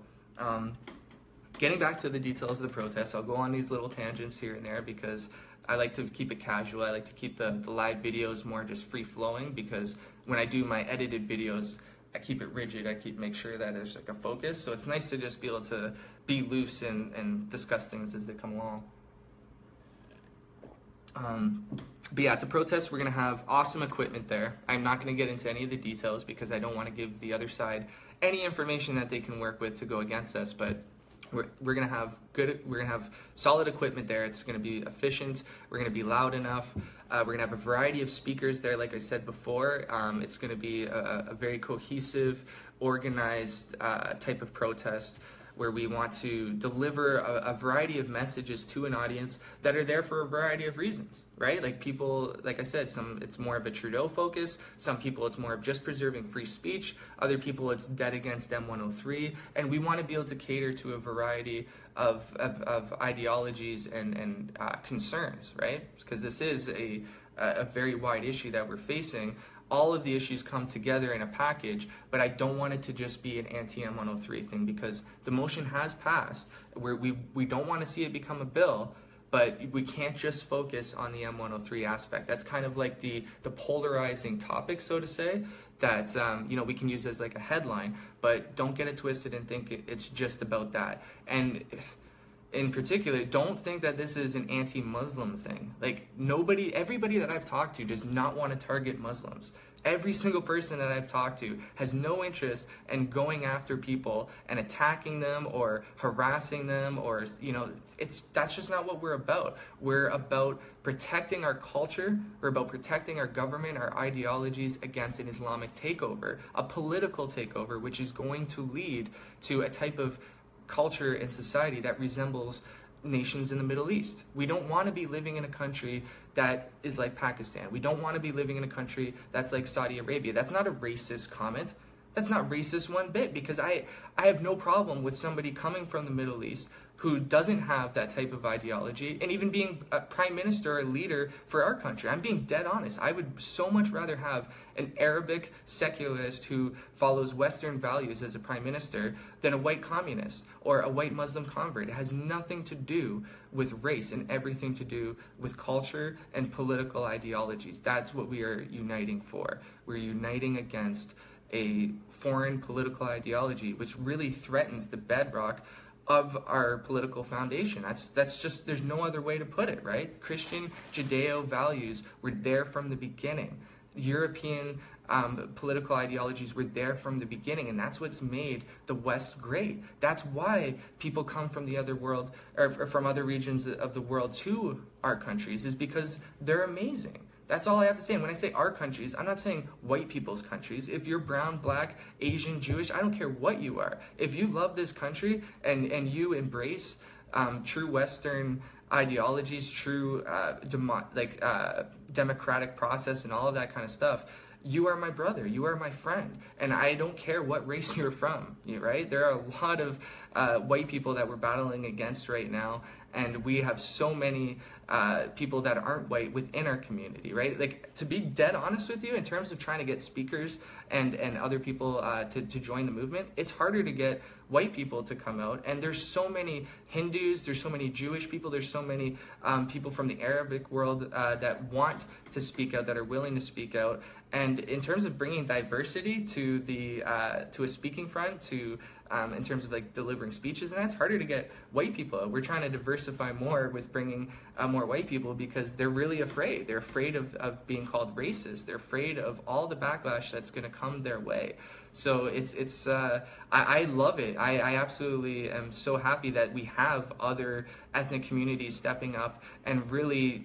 getting back to the details of the protest, I'll go on these little tangents here and there because I like to keep it casual. I like to keep the live videos more just free-flowing, because when I do my edited videos, I keep it rigid. I make sure that there's like a focus. So it's nice to just be able to be loose and discuss things as they come along. But yeah, at the protest, we're going to have awesome equipment there. I'm not going to get into any of the details because I don't want to give the other side any information that they can work with to go against us, but we're gonna have solid equipment there. It's gonna be efficient. We're gonna be loud enough. We're gonna have a variety of speakers there, like I said before. It's gonna be a very cohesive, organized type of protest, where we want to deliver a variety of messages to an audience that are there for a variety of reasons, right? Like people, like I said, it's more of a Trudeau focus. Some people, it's more of just preserving free speech. Other people, it's dead against M103. And we want to be able to cater to a variety of ideologies and concerns, right? Because this is a very wide issue that we're facing. All of the issues come together in a package, but I don't want it to just be an anti-M103 thing, because the motion has passed. We don't want to see it become a bill, but we can't just focus on the M103 aspect. That's kind of like the polarizing topic, so to say, that you know, we can use as like a headline, but don't get it twisted and think it's just about that. And in particular, don't think that this is an anti-Muslim thing. Like, everybody that I've talked to does not want to target Muslims. Every single person that I've talked to has no interest in going after people and attacking them or harassing them, or, you know, that's just not what we're about. We're about protecting our culture. We're about protecting our government, our ideologies against an Islamic takeover, a political takeover, which is going to lead to a type of culture and society that resembles nations in the Middle East. We don't want to be living in a country that is like Pakistan. We don't want to be living in a country that's like Saudi Arabia. That's not a racist comment. That's not racist one bit, because I have no problem with somebody coming from the Middle East who doesn't have that type of ideology and even being a prime minister or a leader for our country. I'm being dead honest. I would so much rather have an Arabic secularist who follows Western values as a prime minister than a white communist or a white Muslim convert. It has nothing to do with race and everything to do with culture and political ideologies. That's what we are uniting for. We're uniting against a foreign political ideology which really threatens the bedrock of our political foundation. That's just, there's no other way to put it, right? Christian Judeo values were there from the beginning. European political ideologies were there from the beginning, and that's what's made the West great. That's why people come from the other world, or from other regions of the world to our countries, is because they're amazing. That's all I have to say. And when I say our countries, I'm not saying white people's countries. If you're brown, black, Asian, Jewish, I don't care what you are. If you love this country and you embrace true Western ideologies, true democratic process and all of that kind of stuff, you are my brother, you are my friend, and I don't care what race you're from, right? There are a lot of white people that we're battling against right now, and we have so many people that aren't white within our community, right? Like, to be dead honest with you, in terms of trying to get speakers and other people to join the movement, it's harder to get white people to come out. And there's so many Hindus, there's so many Jewish people, there's so many people from the Arabic world that want to speak out, that are willing to speak out. And in terms of bringing diversity to the to a speaking front, to in terms of like delivering speeches, and that's harder to get white people out. We're trying to diversify more with bringing more white people, because they're really afraid. They're afraid of being called racist. They're afraid of all the backlash that's going to come their way. So I love it. I absolutely am so happy that we have other ethnic communities stepping up and really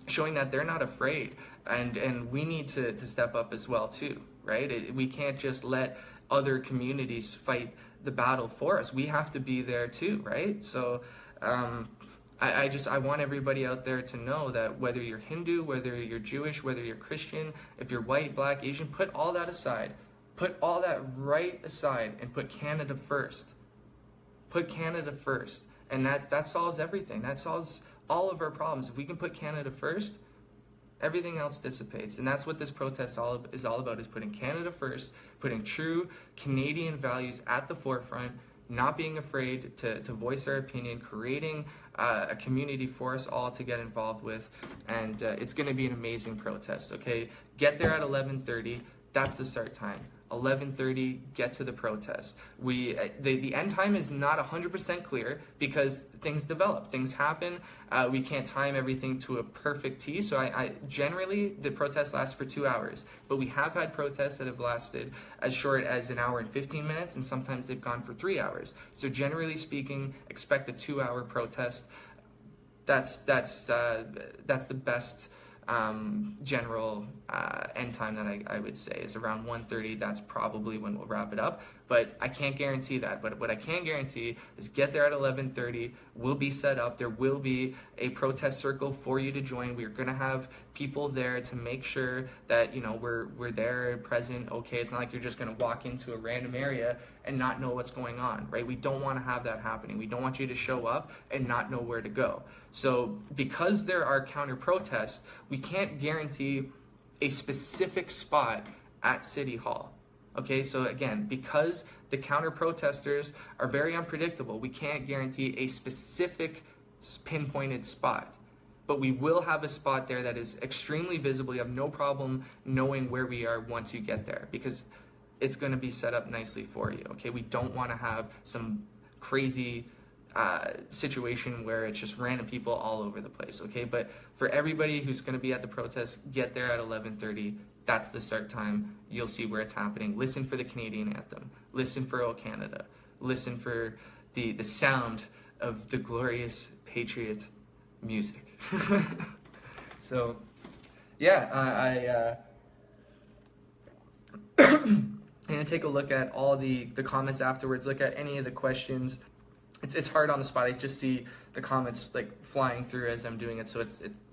showing that they're not afraid. And we need to step up as well too, right? We can't just let other communities fight the battle for us. We have to be there too, right? So I want everybody out there to know that whether you're Hindu, whether you're Jewish, whether you're Christian, if you're white, black, Asian, put all that aside. Put all that right aside and put Canada first. Put Canada first. And that solves everything. That solves all of our problems. If we can put Canada first, everything else dissipates. And that's what this protest is all about, is putting Canada first, putting true Canadian values at the forefront, not being afraid to voice our opinion, creating a community for us all to get involved with. And it's going to be an amazing protest, okay? Get there at 11:30. That's the start time. 11:30, get to the protest. The end time is not 100% clear, because things develop, things happen. We can't time everything to a perfect T. So I generally, the protest lasts for 2 hours, but we have had protests that have lasted as short as 1 hour and 15 minutes, and sometimes they've gone for 3 hours. So generally speaking, expect a 2-hour protest. That's the best general end time that I would say is around 1:30. That's probably when we'll wrap it up, but I can't guarantee that. But what I can guarantee is get there at 11:30. We'll be set up. There will be a protest circle for you to join. We're going to have people there to make sure that, you know, we're there, present. Okay, it's not like you're just going to walk into a random area and not know what's going on, right? We don't want to have that happening. We don't want you to show up and not know where to go. So because there are counter protests, we can't guarantee a specific spot at City Hall. Okay, so again, because the counter protesters are very unpredictable, we can't guarantee a specific pinpointed spot. But we will have a spot there that is extremely visible. You have no problem knowing where we are once you get there, because it's going to be set up nicely for you. Okay, we don't want to have some crazy situation where it's just random people all over the place. Okay, but for everybody who's going to be at the protest, get there at 11:30. That's the start time. You'll see where it's happening. Listen for the Canadian anthem. Listen for O Canada. Listen for the sound of the glorious Patriot music. So, yeah, I'm going to take a look at all the comments afterwards, look at any of the questions. It's hard on the spot. I just see the comments like flying through as I'm doing it, so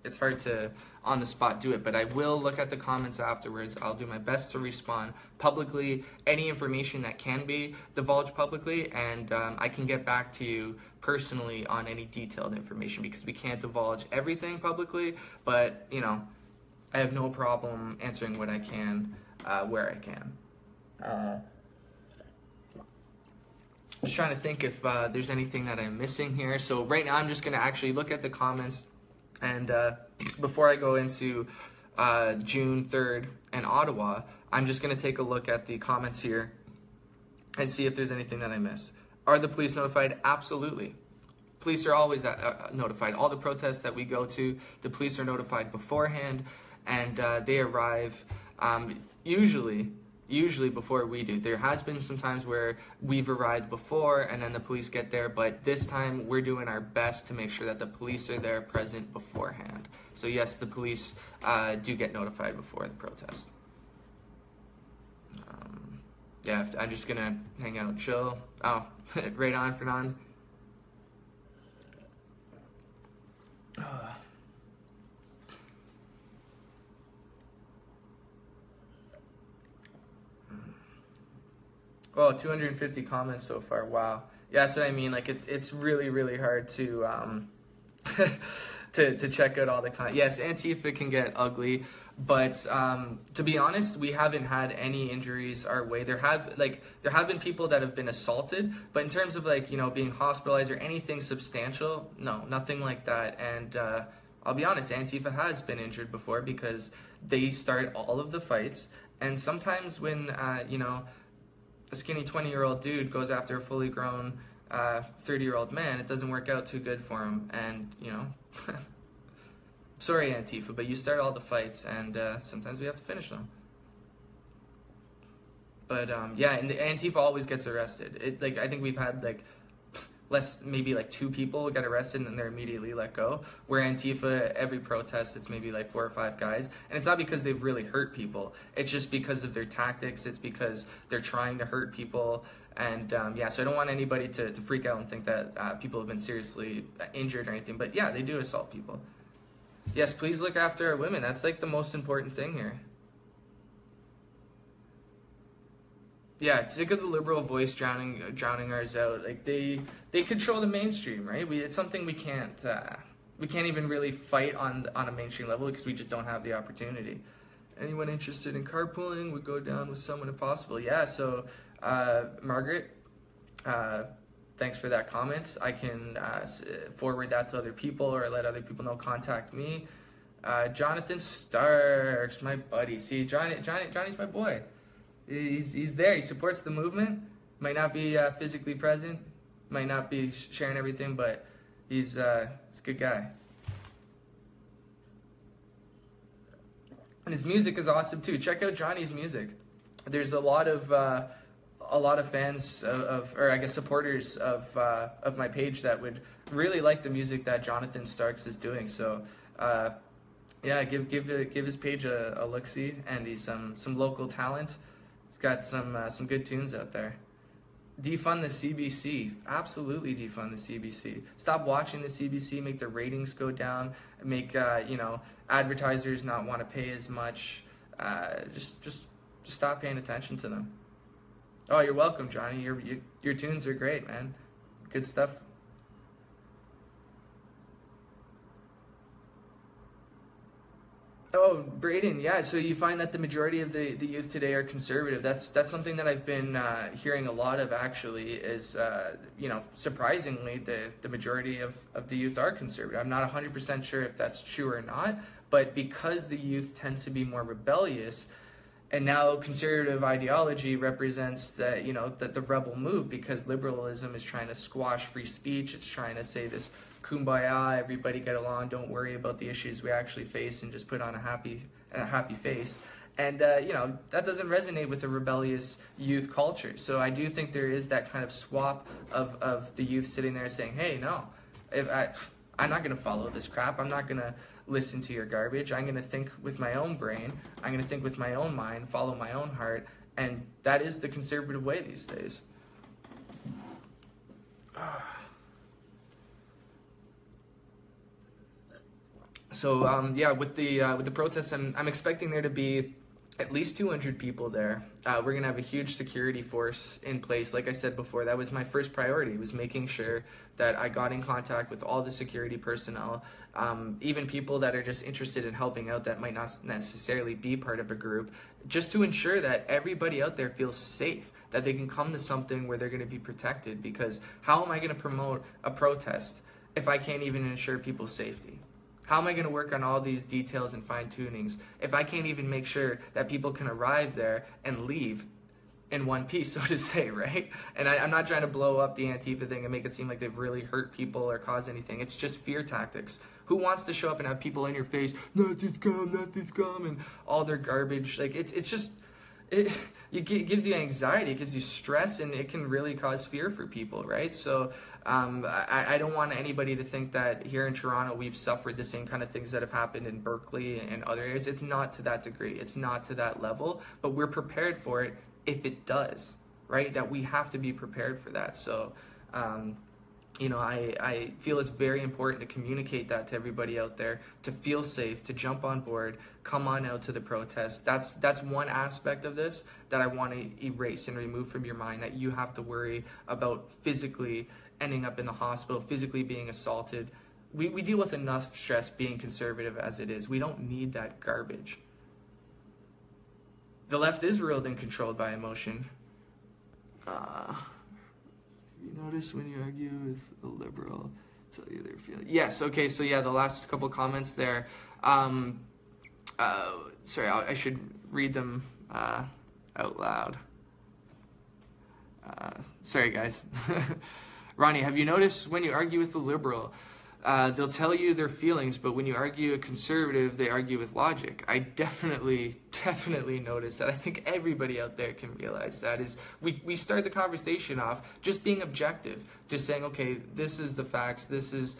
it's hard to on the spot do it. But I will look at the comments afterwards. I'll do my best to respond publicly, any information that can be divulged publicly, and I can get back to you personally on any detailed information, because we can't divulge everything publicly. But you know, I have no problem answering what I can where I can. Just trying to think if there's anything that I'm missing here. So right now I'm just going to actually look at the comments, and before I go into June 3rd and Ottawa, I'm just going to take a look at the comments here and see if there's anything that I missed. Are the police notified? Absolutely. Police are always notified. All the protests that we go to, the police are notified beforehand, and they arrive usually before we do. There has been some times where we've arrived before and then the police get there, but this time we're doing our best to make sure that the police are there present beforehand. So yes, the police do get notified before the protest. Yeah, I'm just gonna hang out and chill. Oh, right on, Fernand. Oh, 250 comments so far. Wow. Yeah, that's what I mean. Like it's really, really hard to to check out all the content. Yes, Antifa can get ugly, but to be honest, we haven't had any injuries our way. There have been people that have been assaulted, but in terms of like, you know, being hospitalized or anything substantial, no, nothing like that. And I'll be honest, Antifa has been injured before because they start all of the fights. And sometimes when you know, a skinny 20-year-old dude goes after a fully grown 30-year-old man, it doesn't work out too good for him. And, you know, sorry, Antifa, but you start all the fights, and sometimes we have to finish them. But, yeah, and the Antifa always gets arrested. Like, I think we've had, like, maybe like 2 people get arrested and then they're immediately let go. Where Antifa, every protest, it's maybe like 4 or 5 guys. And it's not because they've really hurt people. It's just because of their tactics. It's because they're trying to hurt people. And yeah, so I don't want anybody to freak out and think that people have been seriously injured or anything. But yeah, they do assault people. Yes, please look after our women. That's like the most important thing here. Yeah, sick of the liberal voice drowning ours out. Like they control the mainstream, right? It's something we can't even really fight on a mainstream level because we just don't have the opportunity. Anyone interested in carpooling would go down with someone if possible. Yeah, so Margaret, thanks for that comment. I can forward that to other people or let other people know. Contact me. Jonathan Starks, my buddy. See, Johnny's my boy. He's there. He supports the movement. Might not be physically present. Might not be sharing everything, but he's a good guy. And his music is awesome too. Check out Johnny's music. There's a lot of fans or I guess supporters of my page that would really like the music that Jonathan Starks is doing. So yeah, give his page a look-see, and he's some local talent. He's got some good tunes out there. Defund the CBC. Absolutely defund the CBC. Stop watching the CBC, make the ratings go down, make you know, advertisers not want to pay as much. Just stop paying attention to them. Oh, you're welcome, Johnny. Your tunes are great, man. Good stuff. Oh, Braden, yeah. So you find that the majority of the youth today are conservative. That's something that I've been hearing a lot of, actually, is, you know, surprisingly, the majority of the youth are conservative. I'm not 100% sure if that's true or not, but because the youth tend to be more rebellious, and now conservative ideology represents that, you know, that the rebel move, because liberalism is trying to squash free speech. It's trying to say this kumbaya, everybody get along, don't worry about the issues we actually face, and just put on a happy face. And you know, that doesn't resonate with a rebellious youth culture. So I do think there is that kind of swap of the youth sitting there saying, hey, no, I'm not going to follow this crap. I'm not going to listen to your garbage. I'm going to think with my own brain. I'm going to think with my own mind, follow my own heart. And that is the conservative way these days. So yeah, with the protests, I'm expecting there to be at least 200 people there. We're gonna have a huge security force in place. Like I said before, that was my first priority, was making sure that I got in contact with all the security personnel, even people that are just interested in helping out that might not necessarily be part of a group, just to ensure that everybody out there feels safe, that they can come to something where they're gonna be protected. Because how am I gonna promote a protest if I can't even ensure people's safety? How am I going to work on all these details and fine-tunings if I can't even make sure that people can arrive there and leave in one piece, so to say, right? And I'm not trying to blow up the Antifa thing and make it seem like they've really hurt people or caused anything. It's just fear tactics. Who wants to show up and have people in your face, Nazis come, and all their garbage? Like, it's just... It gives you anxiety, it gives you stress, and it can really cause fear for people, right? So I don't want anybody to think that here in Toronto we've suffered the same kind of things that have happened in Berkeley and other areas. It's not to that degree. It's not to that level, but we're prepared for it if it does, right? That we have to be prepared for that. So, you know, I feel it's very important to communicate that to everybody out there, to feel safe, to jump on board, come on out to the protest. That's one aspect of this that I want to erase and remove from your mind, that you have to worry about physically ending up in the hospital, physically being assaulted. We deal with enough stress being conservative as it is. We don't need that garbage. The left is ruled and controlled by emotion. You notice when you argue with a liberal, tell you their feelings. Yes, okay, so yeah, the last couple comments there. Sorry, I should read them out loud. Sorry, guys. Ronny, have you noticed when you argue with a liberal, they'll tell you their feelings, but when you argue a conservative, they argue with logic? I definitely noticed that. I think everybody out there can realize that. Is we start the conversation off just being objective, just saying, okay, this is the facts, this is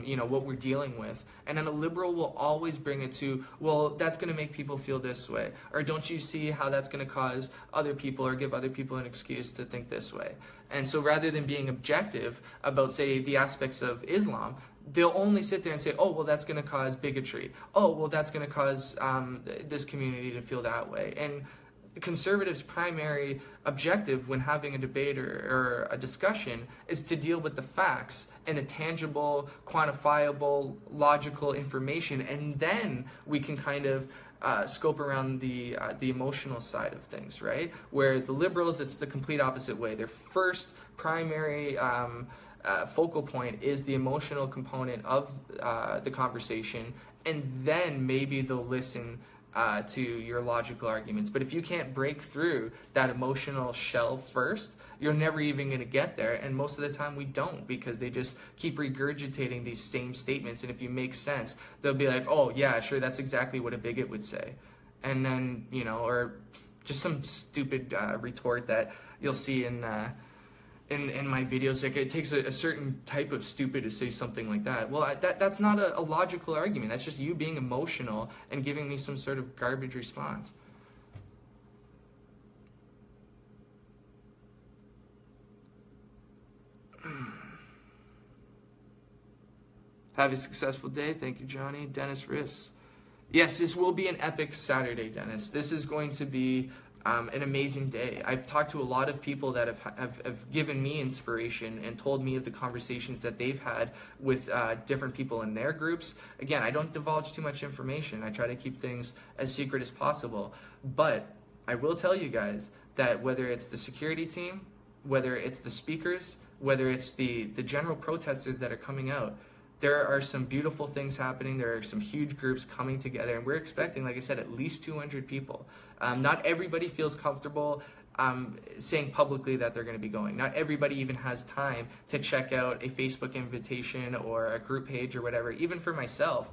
you know, what we're dealing with. And then a liberal will always bring it to, well, that's going to make people feel this way, or don't you see how that's going to cause other people or give other people an excuse to think this way? And so rather than being objective about, say, the aspects of Islam, they'll only sit there and say, oh, well, that's going to cause bigotry. Oh, well, that's going to cause this community to feel that way. And conservatives' primary objective when having a debate or a discussion is to deal with the facts and the tangible, quantifiable, logical information, and then we can kind of scope around the emotional side of things, right? Where the liberals, it's the complete opposite way. Their first primary focal point is the emotional component of the conversation, and then maybe they'll listen to your logical arguments. But if you can't break through that emotional shell first, you're never even going to get there. And most of the time we don't, because they just keep regurgitating these same statements. And if you make sense, they'll be like, oh yeah, sure, that's exactly what a bigot would say. And then, you know, or just some stupid retort that you'll see in my videos, like it takes a certain type of stupid to say something like that. Well, that's not a logical argument. That's just you being emotional and giving me some sort of garbage response. Have a successful day. Thank you, Johnny. Dennis Riss. Yes, this will be an epic Saturday, Dennis. This is going to be an amazing day. I've talked to a lot of people that have given me inspiration and told me of the conversations that they've had with different people in their groups. Again, I don't divulge too much information. I try to keep things as secret as possible. But I will tell you guys that whether it's the security team, whether it's the speakers, whether it's the general protesters that are coming out, there are some beautiful things happening. There are some huge groups coming together, and we're expecting, like I said, at least 200 people. Not everybody feels comfortable saying publicly that they're going to be going. Not everybody even has time to check out a Facebook invitation or a group page or whatever. Even for myself,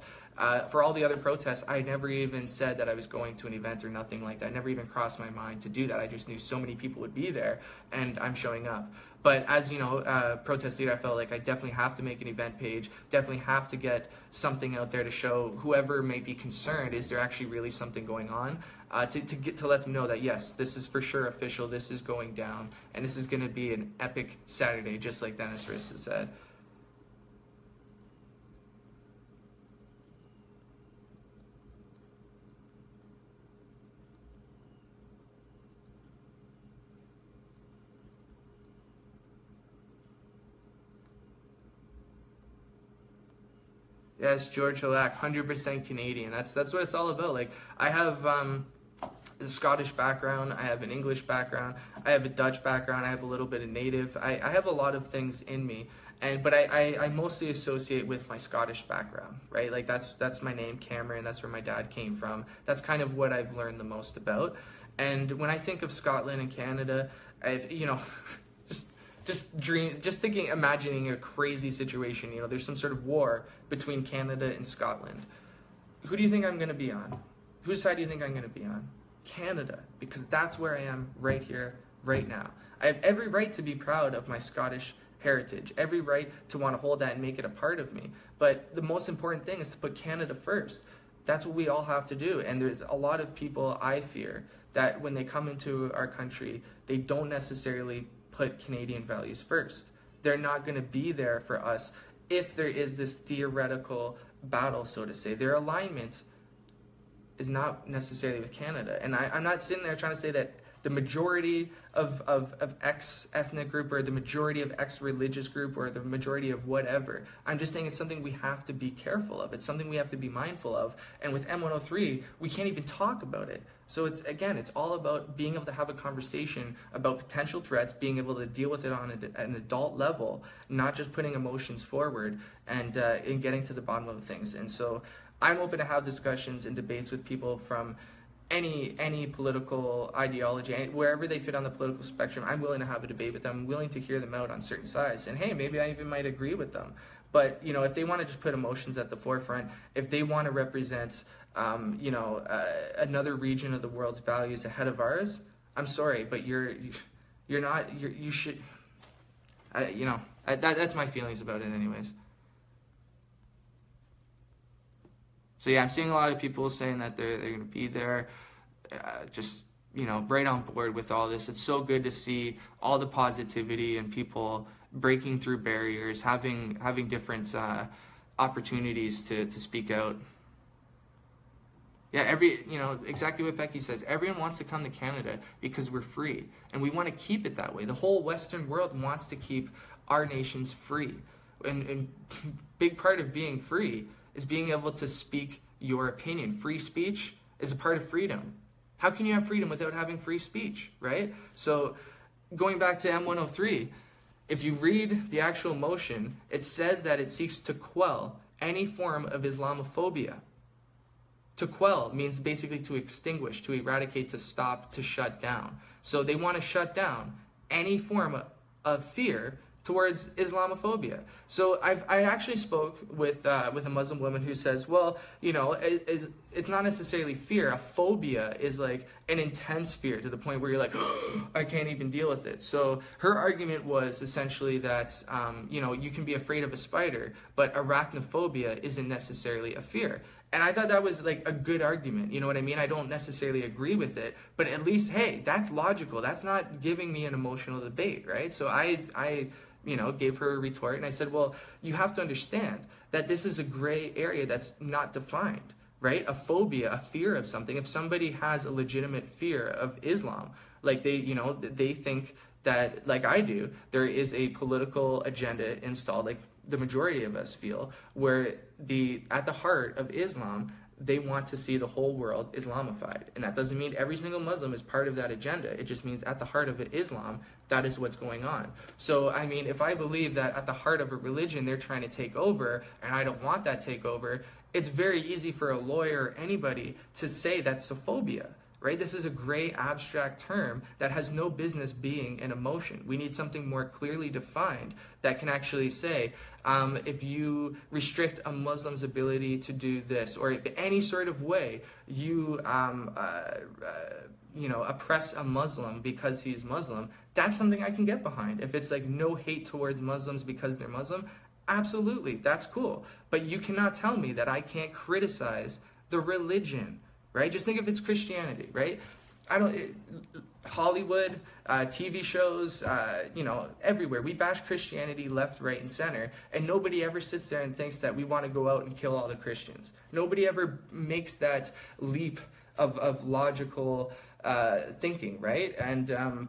for all the other protests, I never even said that I was going to an event or nothing like that. I never even crossed my mind to do that. I just knew so many people would be there, and I'm showing up. But as you know, protest leader, I felt like I definitely have to make an event page, definitely have to get something out there to show whoever may be concerned, is there actually really something going on, to let them know that yes, this is for sure official, this is going down, and this is going to be an epic Saturday, just like Dennis Riss has said. Yes, George Halak, 100% Canadian. That's what it's all about. Like, I have a Scottish background, I have an English background, I have a Dutch background, I have a little bit of Native. I have a lot of things in me, but I mostly associate with my Scottish background, right? Like that's my name, Cameron. That's where my dad came from. That's kind of what I've learned the most about. And when I think of Scotland and Canada, you know, imagining a crazy situation. You know, there's some sort of war between Canada and Scotland. Who do you think I'm going to be on? Whose side do you think I'm going to be on? Canada, because that's where I am right here, right now. I have every right to be proud of my Scottish heritage, every right to want to hold that and make it a part of me. But the most important thing is to put Canada first. That's what we all have to do. And there's a lot of people, I fear, that when they come into our country, they don't necessarily put Canadian values first. They're not going to be there for us if there is this theoretical battle, so to say. Their alignment is not necessarily with Canada. And I'm not sitting there trying to say that the majority of X ethnic group or the majority of X religious group or the majority of whatever. I'm just saying it's something we have to be careful of. It's something we have to be mindful of. And with M103, we can't even talk about it. So it's all about being able to have a conversation about potential threats, being able to deal with it on an adult level, not just putting emotions forward and in getting to the bottom of things. And so I'm open to have discussions and debates with people from any political ideology, wherever they fit on the political spectrum. I'm willing to have a debate with them. I'm willing to hear them out on certain sides. And hey, maybe I even might agree with them. But, you know, if they want to just put emotions at the forefront, if they want to represent, another region of the world's values ahead of ours, I'm sorry, but you should, that's my feelings about it anyways. So yeah, I'm seeing a lot of people saying that they're going to be there, right on board with all this. It's so good to see all the positivity and people breaking through barriers, having different opportunities to speak out. Yeah, exactly what Becky says. Everyone wants to come to Canada because we're free, and we want to keep it that way. The whole Western world wants to keep our nations free, and big part of being free is being able to speak your opinion. Free speech is a part of freedom. How can you have freedom without having free speech, right? So going back to M103, if you read the actual motion, it says that it seeks to quell any form of Islamophobia. To quell means basically to extinguish, to eradicate, to stop, to shut down. So they want to shut down any form of fear towards Islamophobia. So I actually spoke with a Muslim woman who says, well, it's not necessarily fear. A phobia is like an intense fear to the point where you're like, oh, I can't even deal with it. So her argument was essentially that, you can be afraid of a spider, but arachnophobia isn't necessarily a fear. And I thought that was like a good argument, you know what I mean? I don't necessarily agree with it, but at least, hey, that's logical. That's not giving me an emotional debate, right? So I gave her a retort, and I said, well, you have to understand that this is a gray area that's not defined, right? A phobia, a fear of something. If somebody has a legitimate fear of Islam, like they think that, like I do, there is a political agenda installed, like the majority of us feel, where at the heart of Islam, they want to see the whole world Islamified. And that doesn't mean every single Muslim is part of that agenda. It just means at the heart of Islam, that is what's going on. So, I mean, if I believe that at the heart of a religion, they're trying to take over, and I don't want that takeover, it's very easy for a lawyer or anybody to say that's a phobia, right? This is a gray, abstract term that has no business being an emotion. We need something more clearly defined that can actually say, if you restrict a Muslim's ability to do this, or if any sort of way you, oppress a Muslim because he's Muslim, that's something I can get behind. If it's like no hate towards Muslims because they're Muslim, absolutely, that's cool. But you cannot tell me that I can't criticize the religion, right? Just think if it's Christianity, right? Hollywood, TV shows, everywhere. We bash Christianity left, right, and center, and nobody ever sits there and thinks that we want to go out and kill all the Christians. Nobody ever makes that leap of logical thinking, right? And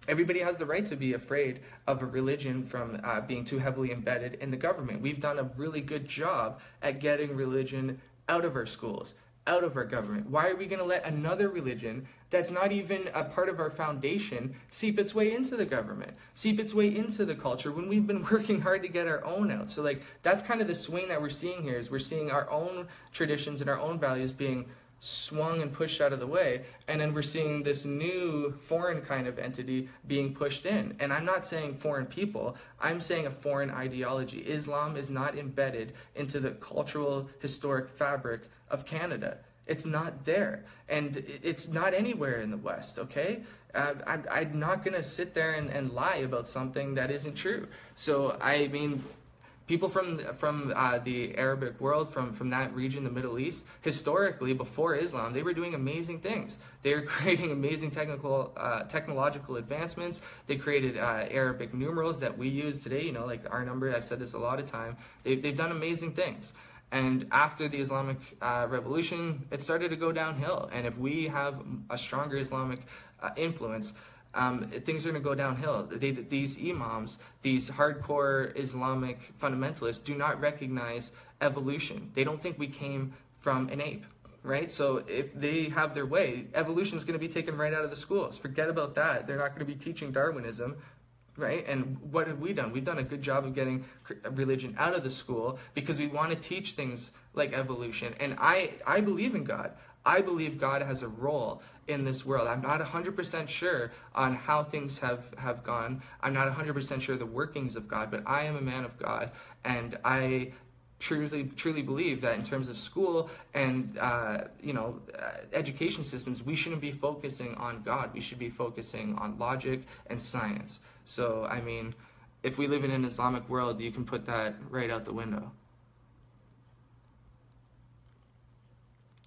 everybody has the right to be afraid of a religion from being too heavily embedded in the government. We've done a really good job at getting religion out of our schools, out of our government. Why are we going to let another religion that's not even a part of our foundation seep its way into the government, seep its way into the culture when we've been working hard to get our own out? So like that's kind of the swing that we're seeing here, is we're seeing our own traditions and our own values being swung and pushed out of the way, and then we're seeing this new foreign kind of entity being pushed in. And I'm not saying foreign people, I'm saying a foreign ideology. Islam is not embedded into the cultural, historic fabric of Canada. It's not there, and it's not anywhere in the West, okay? I'm not going to sit there and lie about something that isn't true. So, I mean, People from the Arabic world, from that region, the Middle East, historically, before Islam, they were doing amazing things. They were creating amazing technological advancements. They created Arabic numerals that we use today, you know, like our number. I've said this a lot of time. They've done amazing things. And after the Islamic Revolution, it started to go downhill. And if we have a stronger Islamic influence, things are going to go downhill. These imams, these hardcore Islamic fundamentalists, do not recognize evolution. They don't think we came from an ape, right? So if they have their way, evolution is going to be taken right out of the schools. Forget about that. They're not going to be teaching Darwinism, right? And what have we done? We've done a good job of getting religion out of the school because we want to teach things like evolution. And I believe in God. I believe God has a role in this world. I'm not 100% sure on how things have gone. I'm not 100% sure the workings of God, but I am a man of God, and I truly believe that in terms of school and education systems, we shouldn't be focusing on God. We should be focusing on logic and science. So, I mean, if we live in an Islamic world, you can put that right out the window.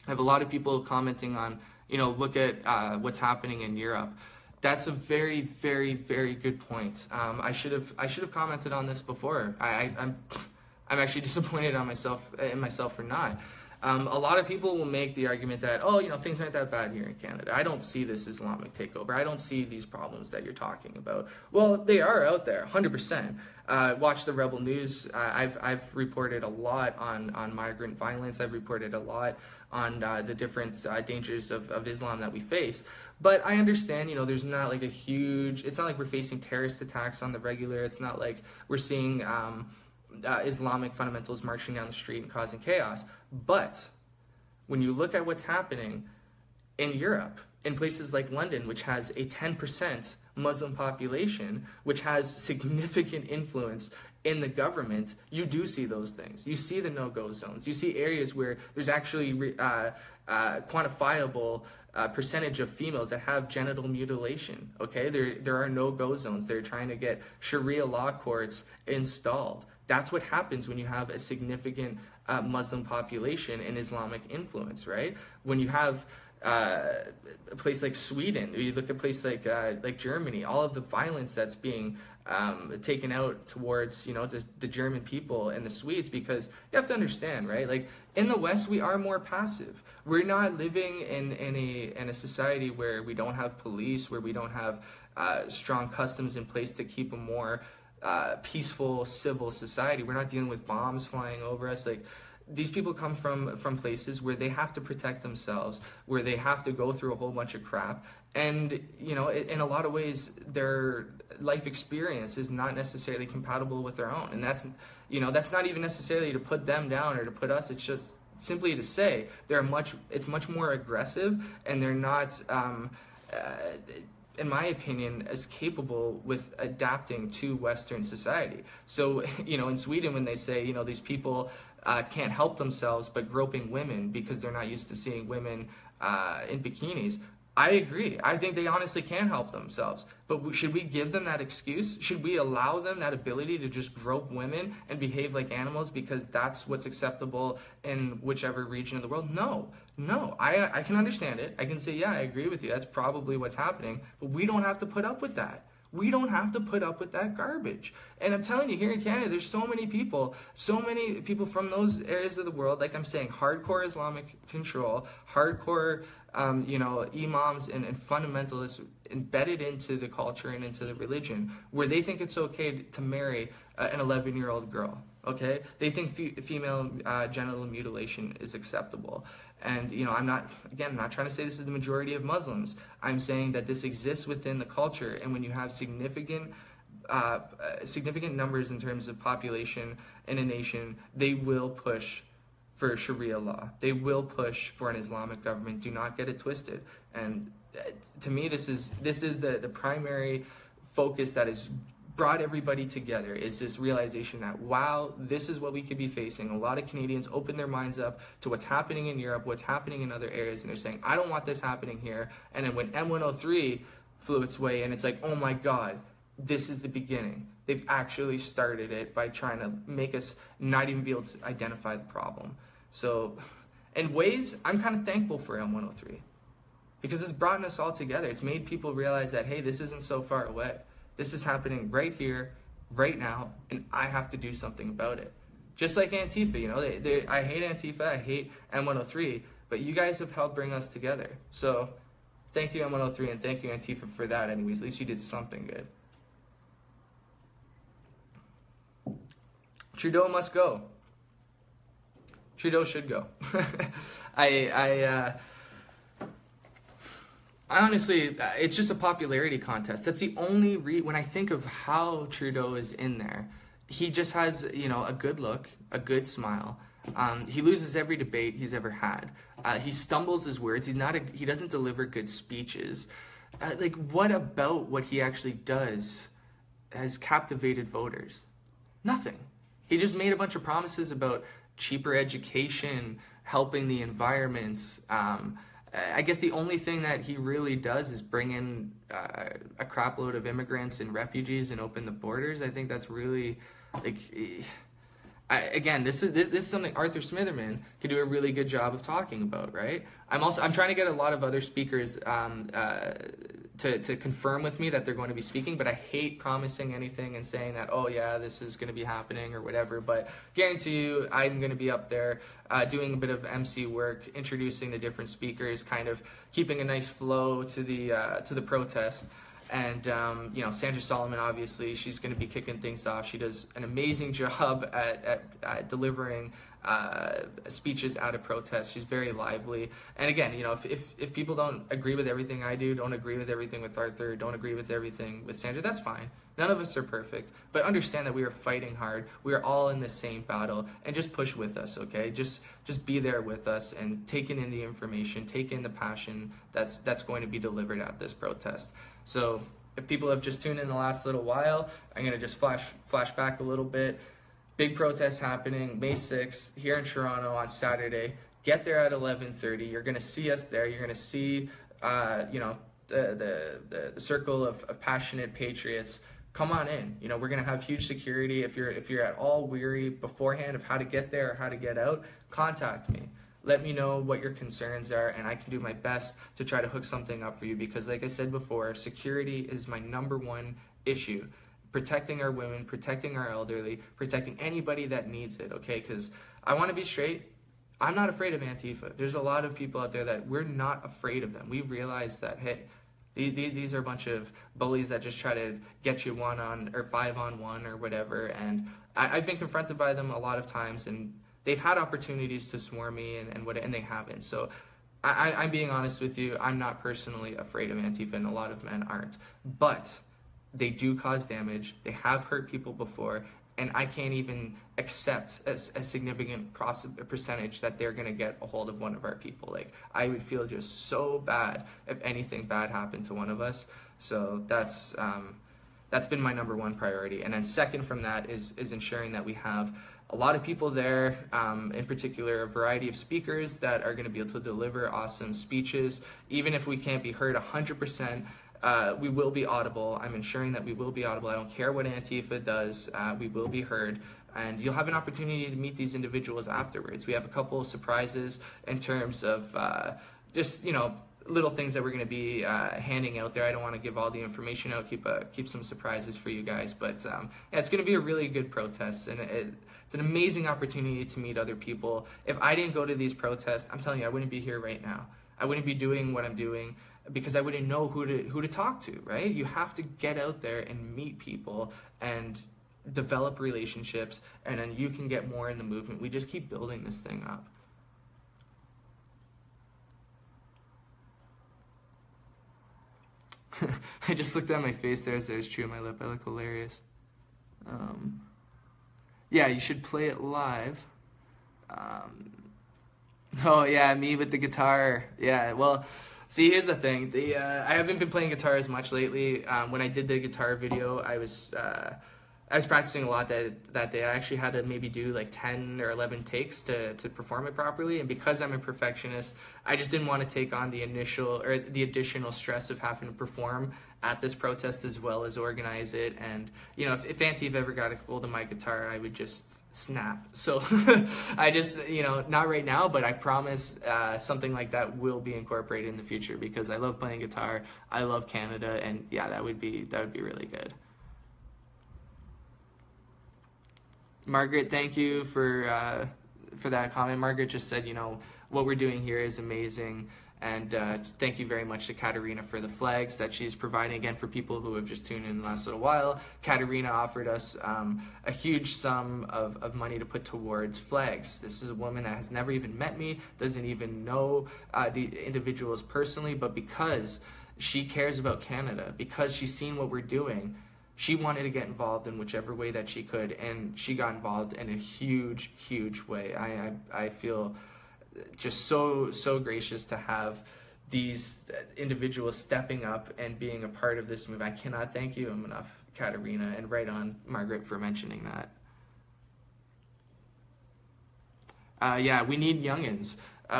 I have a lot of people commenting on, you know, look at what's happening in Europe. That's a very, very, very good point. I should have commented on this before. I'm actually disappointed in myself for not. A lot of people will make the argument that, oh, you know, things aren't that bad here in Canada. I don't see this Islamic takeover. I don't see these problems that you're talking about. Well, they are out there, 100%. Watch the Rebel News. I've reported a lot on migrant violence. I've reported a lot on the different dangers of Islam that we face. But I understand, you know, there's not like it's not like we're facing terrorist attacks on the regular. It's not like we're seeing Islamic fundamentalists marching down the street and causing chaos. But when you look at what's happening in Europe, in places like London, which has a 10% Muslim population, which has significant influence in the government, you do see those things. You see the no-go zones. You see areas where there's actually quantifiable percentage of females that have genital mutilation. Okay, there are no-go zones. They're trying to get Sharia law courts installed. That's what happens when you have a significant Muslim population and Islamic influence, right? When you have a place like Sweden, or you look at a place like Germany, all of the violence that's being taken out towards, you know, the German people and the Swedes, because you have to understand, right? Like in the West, we are more passive. We're not living in a society where we don't have police, where we don't have strong customs in place to keep a more peaceful civil society. We're not dealing with bombs flying over us. Like, these people come from places where they have to protect themselves, where they have to go through a whole bunch of crap, and you know, in a lot of ways, their life experience is not necessarily compatible with their own. And that's, you know, that's not even necessarily to put them down or to put us. It's just simply to say it's much more aggressive, and they're not, in my opinion, as capable with adapting to Western society. So, you know, in Sweden, when they say, you know, these people can't help themselves but groping women because they're not used to seeing women in bikinis, I agree. I think they honestly can help themselves. But should we give them that excuse? Should we allow them that ability to just grope women and behave like animals because that's what's acceptable in whichever region of the world? No. I can understand it. I can say, yeah, I agree with you. That's probably what's happening. But we don't have to put up with that. We don't have to put up with that garbage. And I'm telling you, here in Canada, there's so many people from those areas of the world, like I'm saying, hardcore Islamic control, hardcore, you know, imams and fundamentalists embedded into the culture and into the religion, where they think it's okay to marry an 11-year-old girl, okay? They think female genital mutilation is acceptable. And, you know, I'm not trying to say this is the majority of Muslims. I'm saying that this exists within the culture, and when you have significant numbers in terms of population in a nation, they will push for Sharia law. They will push for an Islamic government. Do not get it twisted. And to me, this is the primary focus that is brought everybody together, is this realization that, wow, this is what we could be facing. A lot of Canadians open their minds up to what's happening in Europe, what's happening in other areas, and they're saying, I don't want this happening here. And then when M103 flew its way in, it's like, oh my God, this is the beginning. They've actually started it by trying to make us not even be able to identify the problem. So in ways, I'm kind of thankful for M103 because it's brought us all together. It's made people realize that, hey, this isn't so far away. This is happening right here, right now, and I have to do something about it. Just like Antifa, you know, I hate Antifa, I hate M103, but you guys have helped bring us together. So thank you, M103, and thank you, Antifa, for that anyways. At least you did something good. Trudeau must go. Trudeau should go. I honestly, it's just a popularity contest. That's the only when I think of how Trudeau is in there, he just has, you know, a good look, a good smile. He loses every debate he's ever had. He stumbles his words. He doesn't deliver good speeches. Like, what about what he actually does has captivated voters? Nothing. He just made a bunch of promises about cheaper education, helping the environment. I guess the only thing that he really does is bring in a crap load of immigrants and refugees and open the borders. I think that's really, like, again, this is something Arthur Smitherman could do a really good job of talking about, right? I'm trying to get a lot of other speakers to confirm with me that they're going to be speaking, but I hate promising anything and saying that, oh yeah, this is going to be happening or whatever, but guarantee you I'm going to be up there doing a bit of MC work, introducing the different speakers, kind of keeping a nice flow to the protest. And, you know, Sandra Solomon, obviously, she's going to be kicking things off. She does an amazing job at delivering speeches at a protest. She's very lively. And again, you know, if people don't agree with everything I do, don't agree with everything with Arthur, don't agree with everything with Sandra, that's fine. None of us are perfect. But understand that we are fighting hard. We are all in the same battle. And just push with us, okay? Just be there with us and take in the information, take in the passion that's going to be delivered at this protest. So if people have just tuned in the last little while, I'm going to just flash back a little bit. Big protest happening May 6th here in Toronto on Saturday. Get there at 11:30. You're going to see us there. You're going to see, you know, the circle of passionate patriots. Come on in. You know, we're going to have huge security. If you're at all weary beforehand of how to get there or how to get out, contact me. Let me know what your concerns are, and I can do my best to try to hook something up for you because, like I said before, security is my #1 issue. Protecting our women, protecting our elderly, protecting anybody that needs it, okay? Because I want to be straight. I'm not afraid of Antifa. There's a lot of people out there that we're not afraid of them. We realize that, hey, these are a bunch of bullies that just try to get you 1-on or 5-on-1 or whatever, and I've been confronted by them a lot of times, and they've had opportunities to swarm me and they haven't. So I'm being honest with you. I'm not personally afraid of Antifa, and a lot of men aren't. But they do cause damage. They have hurt people before, and I can't even accept a significant percentage that they're going to get a hold of one of our people. Like, I would feel just so bad if anything bad happened to one of us. So that's been my #1 priority. And then second from that is ensuring that we have a lot of people there, in particular a variety of speakers that are going to be able to deliver awesome speeches. Even if we can't be heard 100%, we will be audible. I'm ensuring that we will be audible. I don't care what Antifa does. We will be heard. And you'll have an opportunity to meet these individuals afterwards. We have a couple of surprises in terms of just, you know, little things that we're going to be handing out there. I don't want to give all the information out. Keep some surprises for you guys. But yeah, it's going to be a really good protest, and it's an amazing opportunity to meet other people. If I didn't go to these protests, I'm telling you, I wouldn't be here right now. I wouldn't be doing what I'm doing because I wouldn't know who to talk to, right? You have to get out there and meet people and develop relationships, and then you can get more in the movement. We just keep building this thing up. I just looked at my face there as I was chewing my lip. I look hilarious. Yeah, you should play it live. Oh yeah, me with the guitar. Yeah, well, see, here's the thing. I haven't been playing guitar as much lately. When I did the guitar video, I was I was practicing a lot that day. I actually had to maybe do like 10 or 11 takes to perform it properly. And because I'm a perfectionist, I just didn't want to take on the additional stress of having to perform at this protest as well as organize it. And, you know, if Auntie ever got a hold of my guitar, I would just snap. So I just, you know, not right now, but I promise something like that will be incorporated in the future, because I love playing guitar. I love Canada, and yeah, that would be really good. Margaret, thank you for that comment. Margaret just said, you know, what we're doing here is amazing, and thank you very much to Katerina for the flags that she's providing. Again, for people who have just tuned in the last little while, Katerina offered us a huge sum of money to put towards flags. This is a woman that has never even met me, doesn't even know the individuals personally, but because she cares about Canada, because she's seen what we're doing, she wanted to get involved in whichever way that she could, and she got involved in a huge way. I feel just so gracious to have these individuals stepping up and being a part of this movement. I cannot thank you enough, Katerina, and right on, Margaret, for mentioning that. Yeah, we need youngins.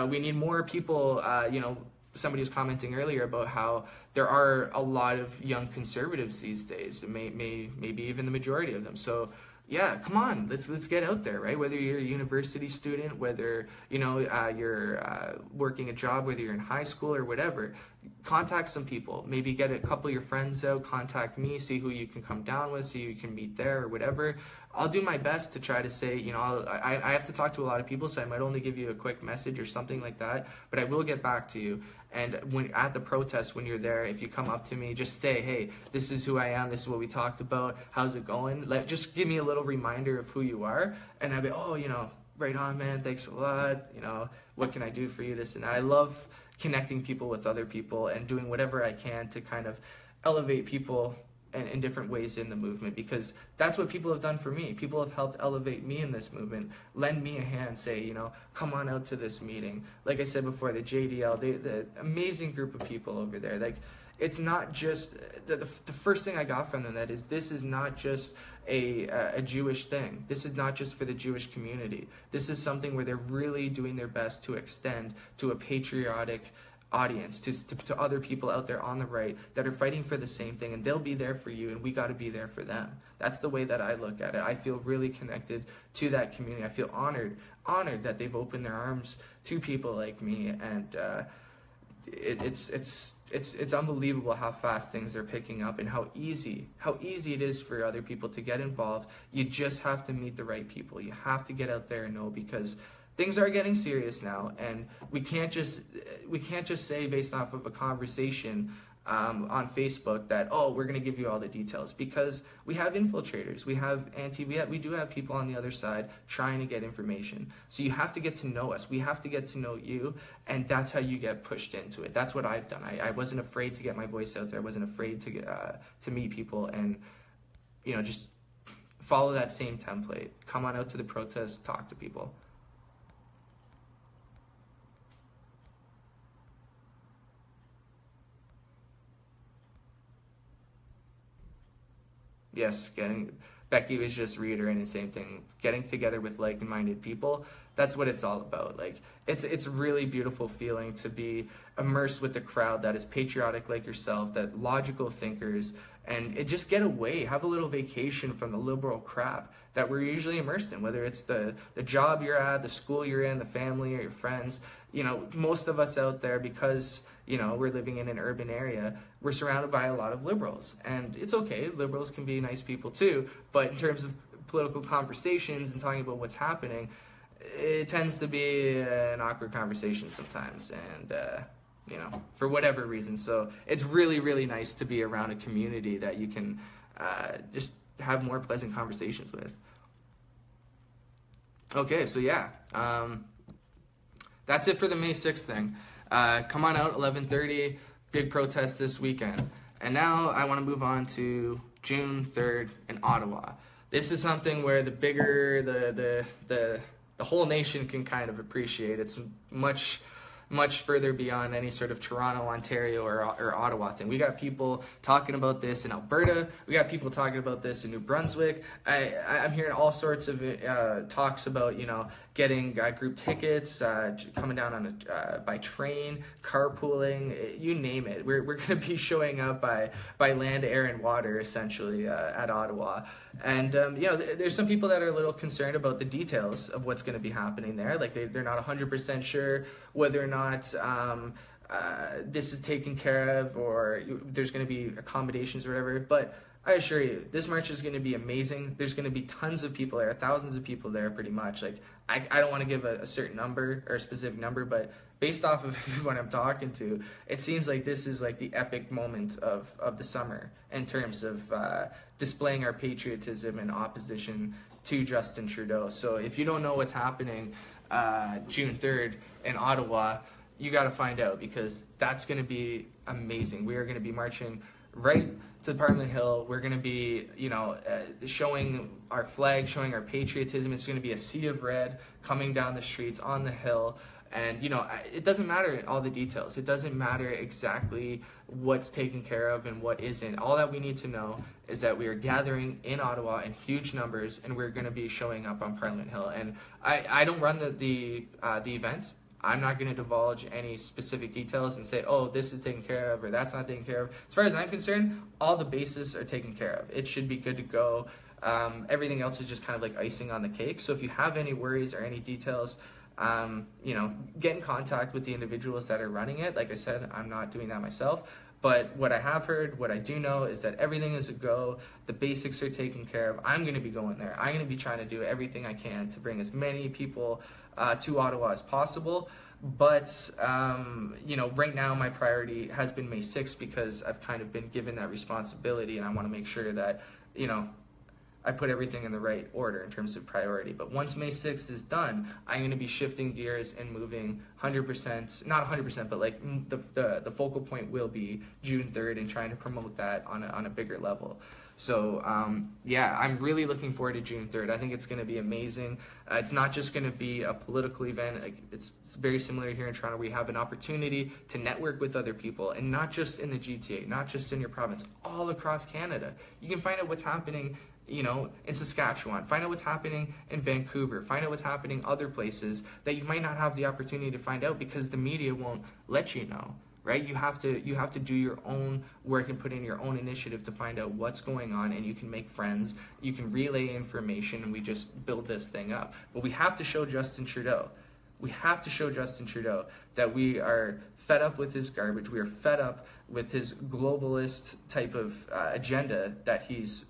We need more people, you know, somebody was commenting earlier about how there are a lot of young conservatives these days, maybe even the majority of them. So yeah, come on, let's get out there, right? Whether you're a university student, whether, you know, you're working a job, whether you're in high school or whatever, contact some people. Maybe get a couple of your friends out, contact me, see who you can come down with, see who you can meet there or whatever. I'll do my best to try to say, you know, I have to talk to a lot of people, so I might only give you a quick message or something like that, but I will get back to you. And when at the protest, when you're there, if you come up to me, just say, hey, this is who I am, this is what we talked about, how's it going? Just give me a little reminder of who you are, and I'll be, oh, you know, right on, man, thanks a lot, you know, what can I do for you, this and that. I love connecting people with other people and doing whatever I can to kind of elevate people in different ways in the movement, because that's what people have done for me. People have helped elevate me in this movement, lend me a hand, say, you know, come on out to this meeting. Like I said before, the JDL, the amazing group of people over there. Like, it's not just, the first thing I got from them, that is, this is not just a Jewish thing. This is not just for the Jewish community. This is something where they're really doing their best to extend to a patriotic audience, to other people out there on the right that are fighting for the same thing, and they'll be there for you, and we got to be there for them. That's the way that I look at it. I feel really connected to that community. I feel honored that they've opened their arms to people like me, and it's unbelievable how fast things are picking up and how easy it is for other people to get involved. You just have to meet the right people. You have to get out there and know, because things are getting serious now, and we can't just say based off of a conversation on Facebook that, oh, we're going to give you all the details, because we have infiltrators, we do have people on the other side trying to get information. So you have to get to know us. We have to get to know you, and that's how you get pushed into it. That's what I've done. I wasn't afraid to get my voice out there. I wasn't afraid to meet people, and, you know, just follow that same template. Come on out to the protest, talk to people. Yes, Becky was just reiterating the same thing. Getting together with like-minded people, that's what it's all about. Like, it's a really beautiful feeling to be immersed with a crowd that is patriotic like yourself, that logical thinkers, and just get away, have a little vacation from the liberal crap that we're usually immersed in, whether it's the job you're at, the school you're in, the family, or your friends. You know, most of us out there, because, you know, we're living in an urban area, we're surrounded by a lot of liberals. And it's okay, liberals can be nice people too, but in terms of political conversations and talking about what's happening, it tends to be an awkward conversation sometimes, and you know, for whatever reason. So it's really nice to be around a community that you can just have more pleasant conversations with. Okay, so yeah, that's it for the May 6th thing. Come on out, 11:30, big protest this weekend. And now I want to move on to June 3rd in Ottawa. This is something where the bigger the whole nation can kind of appreciate. It's much much further beyond any sort of Toronto, Ontario, or Ottawa thing. We got people talking about this in Alberta. We got people talking about this in New Brunswick. I'm hearing all sorts of talks about, you know, getting group tickets, coming down on by train, carpooling, you name it. We're going to be showing up by land, air, and water, essentially, at Ottawa. And, you know, there's some people that are a little concerned about the details of what's going to be happening there. Like, they're not 100% sure whether or not this is taken care of, or there's going to be accommodations or whatever. But I assure you, this march is going to be amazing. There's going to be tons of people there, thousands of people there, pretty much. Like, I don't want to give a certain number or a specific number, but based off of everyone I'm talking to, it seems like this is like the epic moment of the summer in terms of displaying our patriotism in opposition to Justin Trudeau. So if you don't know what's happening June 3rd in Ottawa, you got to find out, because that's going to be amazing. We are going to be marching right to the Parliament Hill. We're going to be, you know, showing our flag, showing our patriotism. It's going to be a sea of red coming down the streets on the hill. And, you know, it doesn't matter all the details. It doesn't matter exactly what's taken care of and what isn't. All that we need to know is that we are gathering in Ottawa in huge numbers, and we're going to be showing up on Parliament Hill. And I don't run the event. I'm not going to divulge any specific details and say, oh, this is taken care of or that's not taken care of. As far as I'm concerned, all the bases are taken care of. It should be good to go. Everything else is just kind of like icing on the cake. So if you have any worries or any details, you know, get in contact with the individuals that are running it. Like I said, I'm not doing that myself. But what I have heard, what I do know, is that everything is a go. The basics are taken care of. I'm going to be going there. I'm going to be trying to do everything I can to bring as many people to Ottawa as possible. But, you know, right now my priority has been May 6th, because I've kind of been given that responsibility, and I want to make sure that, you know, I put everything in the right order in terms of priority. But once May 6th is done, I'm going to be shifting gears and moving 100%, not 100%, but like the focal point will be June 3rd and trying to promote that on a bigger level. So, yeah, I'm really looking forward to June 3rd. I think it's going to be amazing. It's not just going to be a political event. It's very similar here in Toronto. We have an opportunity to network with other people, and not just in the GTA, not just in your province, all across Canada. You can find out what's happening, you know, in Saskatchewan, find out what's happening in Vancouver, find out what's happening other places that you might not have the opportunity to find out because the media won't let you know, right? You have to do your own work and put in your own initiative to find out what's going on, and you can make friends, you can relay information, and we just build this thing up. But we have to show Justin Trudeau. We have to show Justin Trudeau that we are fed up with his garbage. We are fed up with his globalist type of agenda that he's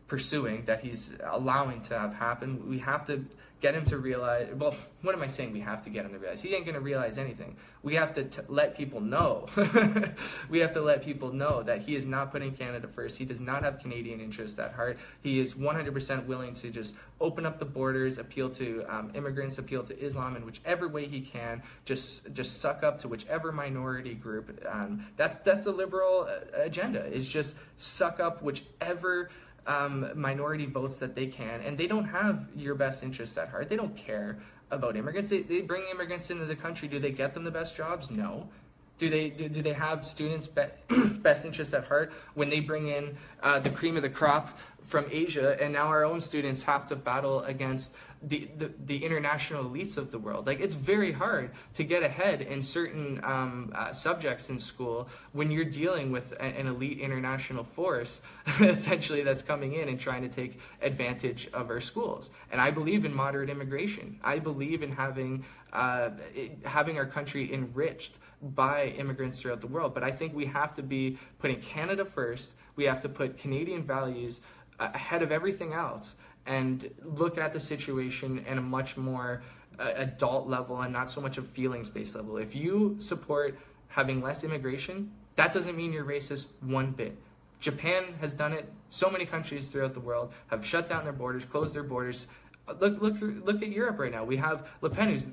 pursuing, that he's allowing to have happen. We have to get him to realize, well, what am I saying we have to get him to realize? He ain't going to realize anything. We have to let people know. We have to let people know that he is not putting Canada first. He does not have Canadian interests at heart. He is 100% willing to just open up the borders, appeal to immigrants, appeal to Islam in whichever way he can, just suck up to whichever minority group. That's the liberal agenda, is just suck up whichever minority votes that they can, and they don't have your best interest at heart. They don't care about immigrants. They bring immigrants into the country. Do they get them the best jobs? No. Do they have students' best interest at heart when they bring in the cream of the crop from Asia, and now our own students have to battle against the international elites of the world? Like, it's very hard to get ahead in certain subjects in school when you're dealing with an elite international force, essentially, that's coming in and trying to take advantage of our schools. And I believe in moderate immigration. I believe in having our country enriched by immigrants throughout the world. But I think we have to be putting Canada first. We have to put Canadian values ahead of everything else, and look at the situation in a much more adult level and not so much a feelings-based level. If you support having less immigration, that doesn't mean you're racist one bit. Japan has done it. So many countries throughout the world have shut down their borders, closed their borders. Look at Europe right now. We have Le Pen, who's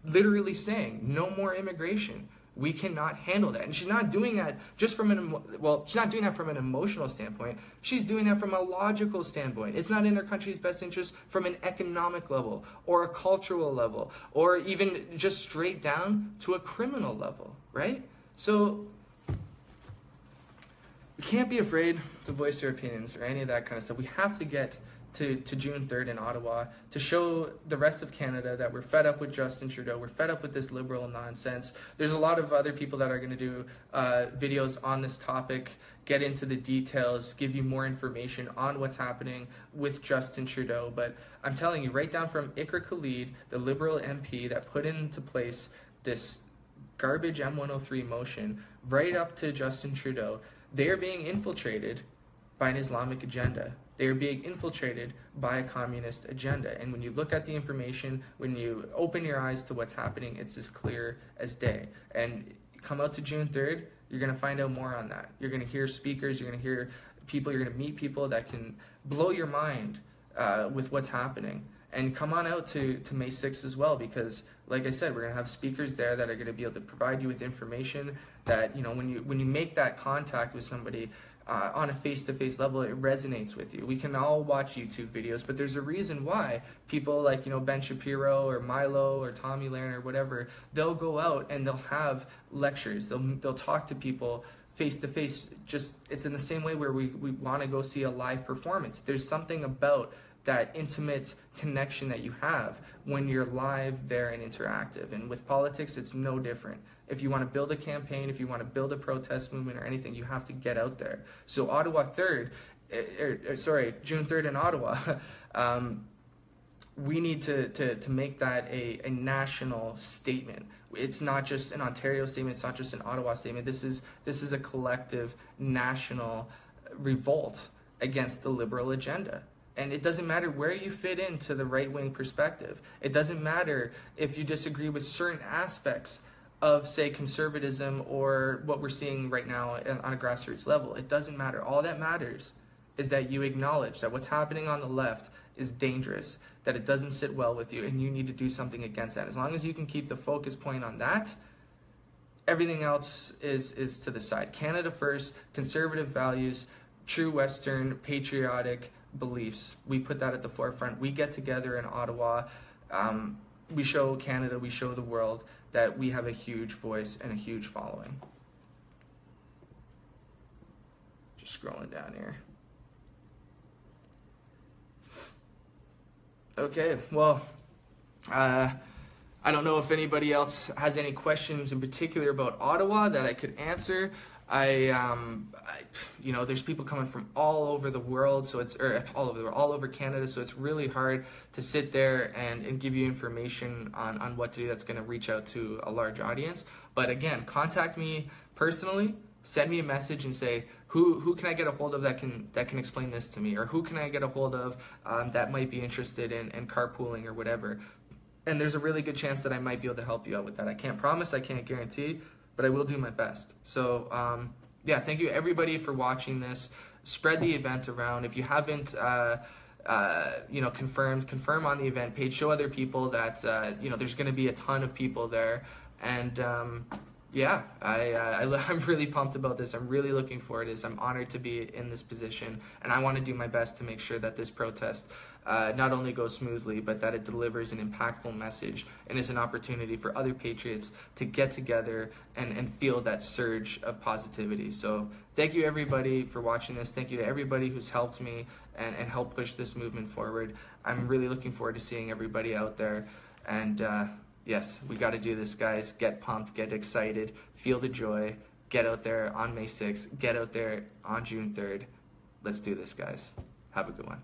literally saying no more immigration. We cannot handle that. And she's not doing that just from she's not doing that from an emotional standpoint. She's doing that from a logical standpoint. It's not in her country's best interest from an economic level or a cultural level or even just straight down to a criminal level, right? So we can't be afraid to voice our opinions or any of that kind of stuff. We have to get to June 3rd in Ottawa to show the rest of Canada that we're fed up with Justin Trudeau. We're fed up with this liberal nonsense. There's a lot of other people that are going to do videos on this topic, get into the details, give you more information on what's happening with Justin Trudeau. But I'm telling you, right down from Iqra Khalid, the Liberal MP that put into place this garbage M103 motion, right up to Justin Trudeau, they are being infiltrated by an Islamic agenda. They are being infiltrated by a communist agenda. And when you look at the information, when you open your eyes to what's happening, it's as clear as day. And come out to June 3rd, you're going to find out more on that. You're going to hear speakers, you're going to hear people, you're going to meet people that can blow your mind with what's happening. And come on out to May 6th as well, because like I said, we're going to have speakers there that are going to be able to provide you with information that, you know, when you make that contact with somebody, on a face-to-face level, it resonates with you. We can all watch YouTube videos, but there's a reason why people like, you know, Ben Shapiro or Milo or Tommy Lahren or whatever, they'll go out and they'll have lectures. They'll talk to people face-to-face. Just, it's in the same way where we want to go see a live performance. There's something about that intimate connection that you have when you're live there and interactive. And with politics, it's no different. If you want to build a campaign, if you want to build a protest movement or anything, you have to get out there. So June 3rd in Ottawa, we need to make that a national statement. It's not just an Ontario statement, it's not just an Ottawa statement. This is a collective national revolt against the liberal agenda. And it doesn't matter where you fit into the right-wing perspective. It doesn't matter if you disagree with certain aspects of, say, conservatism or what we're seeing right now on a grassroots level. It doesn't matter. All that matters is that you acknowledge that what's happening on the left is dangerous, that it doesn't sit well with you, and you need to do something against that. As long as you can keep the focus point on that, everything else is to the side. Canada first, conservative values, true Western, patriotic beliefs. We put that at the forefront. We get together in Ottawa. We show Canada, we show the world that we have a huge voice and a huge following. Just scrolling down here. Okay, well, I don't know if anybody else has any questions in particular about Ottawa that I could answer. You know, there's people coming from all over the world, so it's all over Canada, so it's really hard to sit there and give you information on what to do that's going to reach out to a large audience. But again, contact me personally, send me a message and say, who can I get a hold of that can explain this to me, or who can I get a hold of that might be interested in carpooling or whatever. And there's a really good chance that I might be able to help you out with that. I can't promise, I can't guarantee, but I will do my best. So yeah, thank you everybody for watching this. Spread the event around. If you haven't you know, confirm on the event page. Show other people that you know, there's going to be a ton of people there. And yeah, I'm really pumped about this. I'm really looking forward to this. I'm honored to be in this position, and I want to do my best to make sure that this protest not only goes smoothly, but that it delivers an impactful message and is an opportunity for other patriots to get together and feel that surge of positivity. So thank you everybody for watching this. Thank you to everybody who's helped me and helped push this movement forward. I'm really looking forward to seeing everybody out there. And yes, we got to do this, guys. Get pumped, get excited, feel the joy. Get out there on May 6th. Get out there on June 3rd. Let's do this, guys. Have a good one.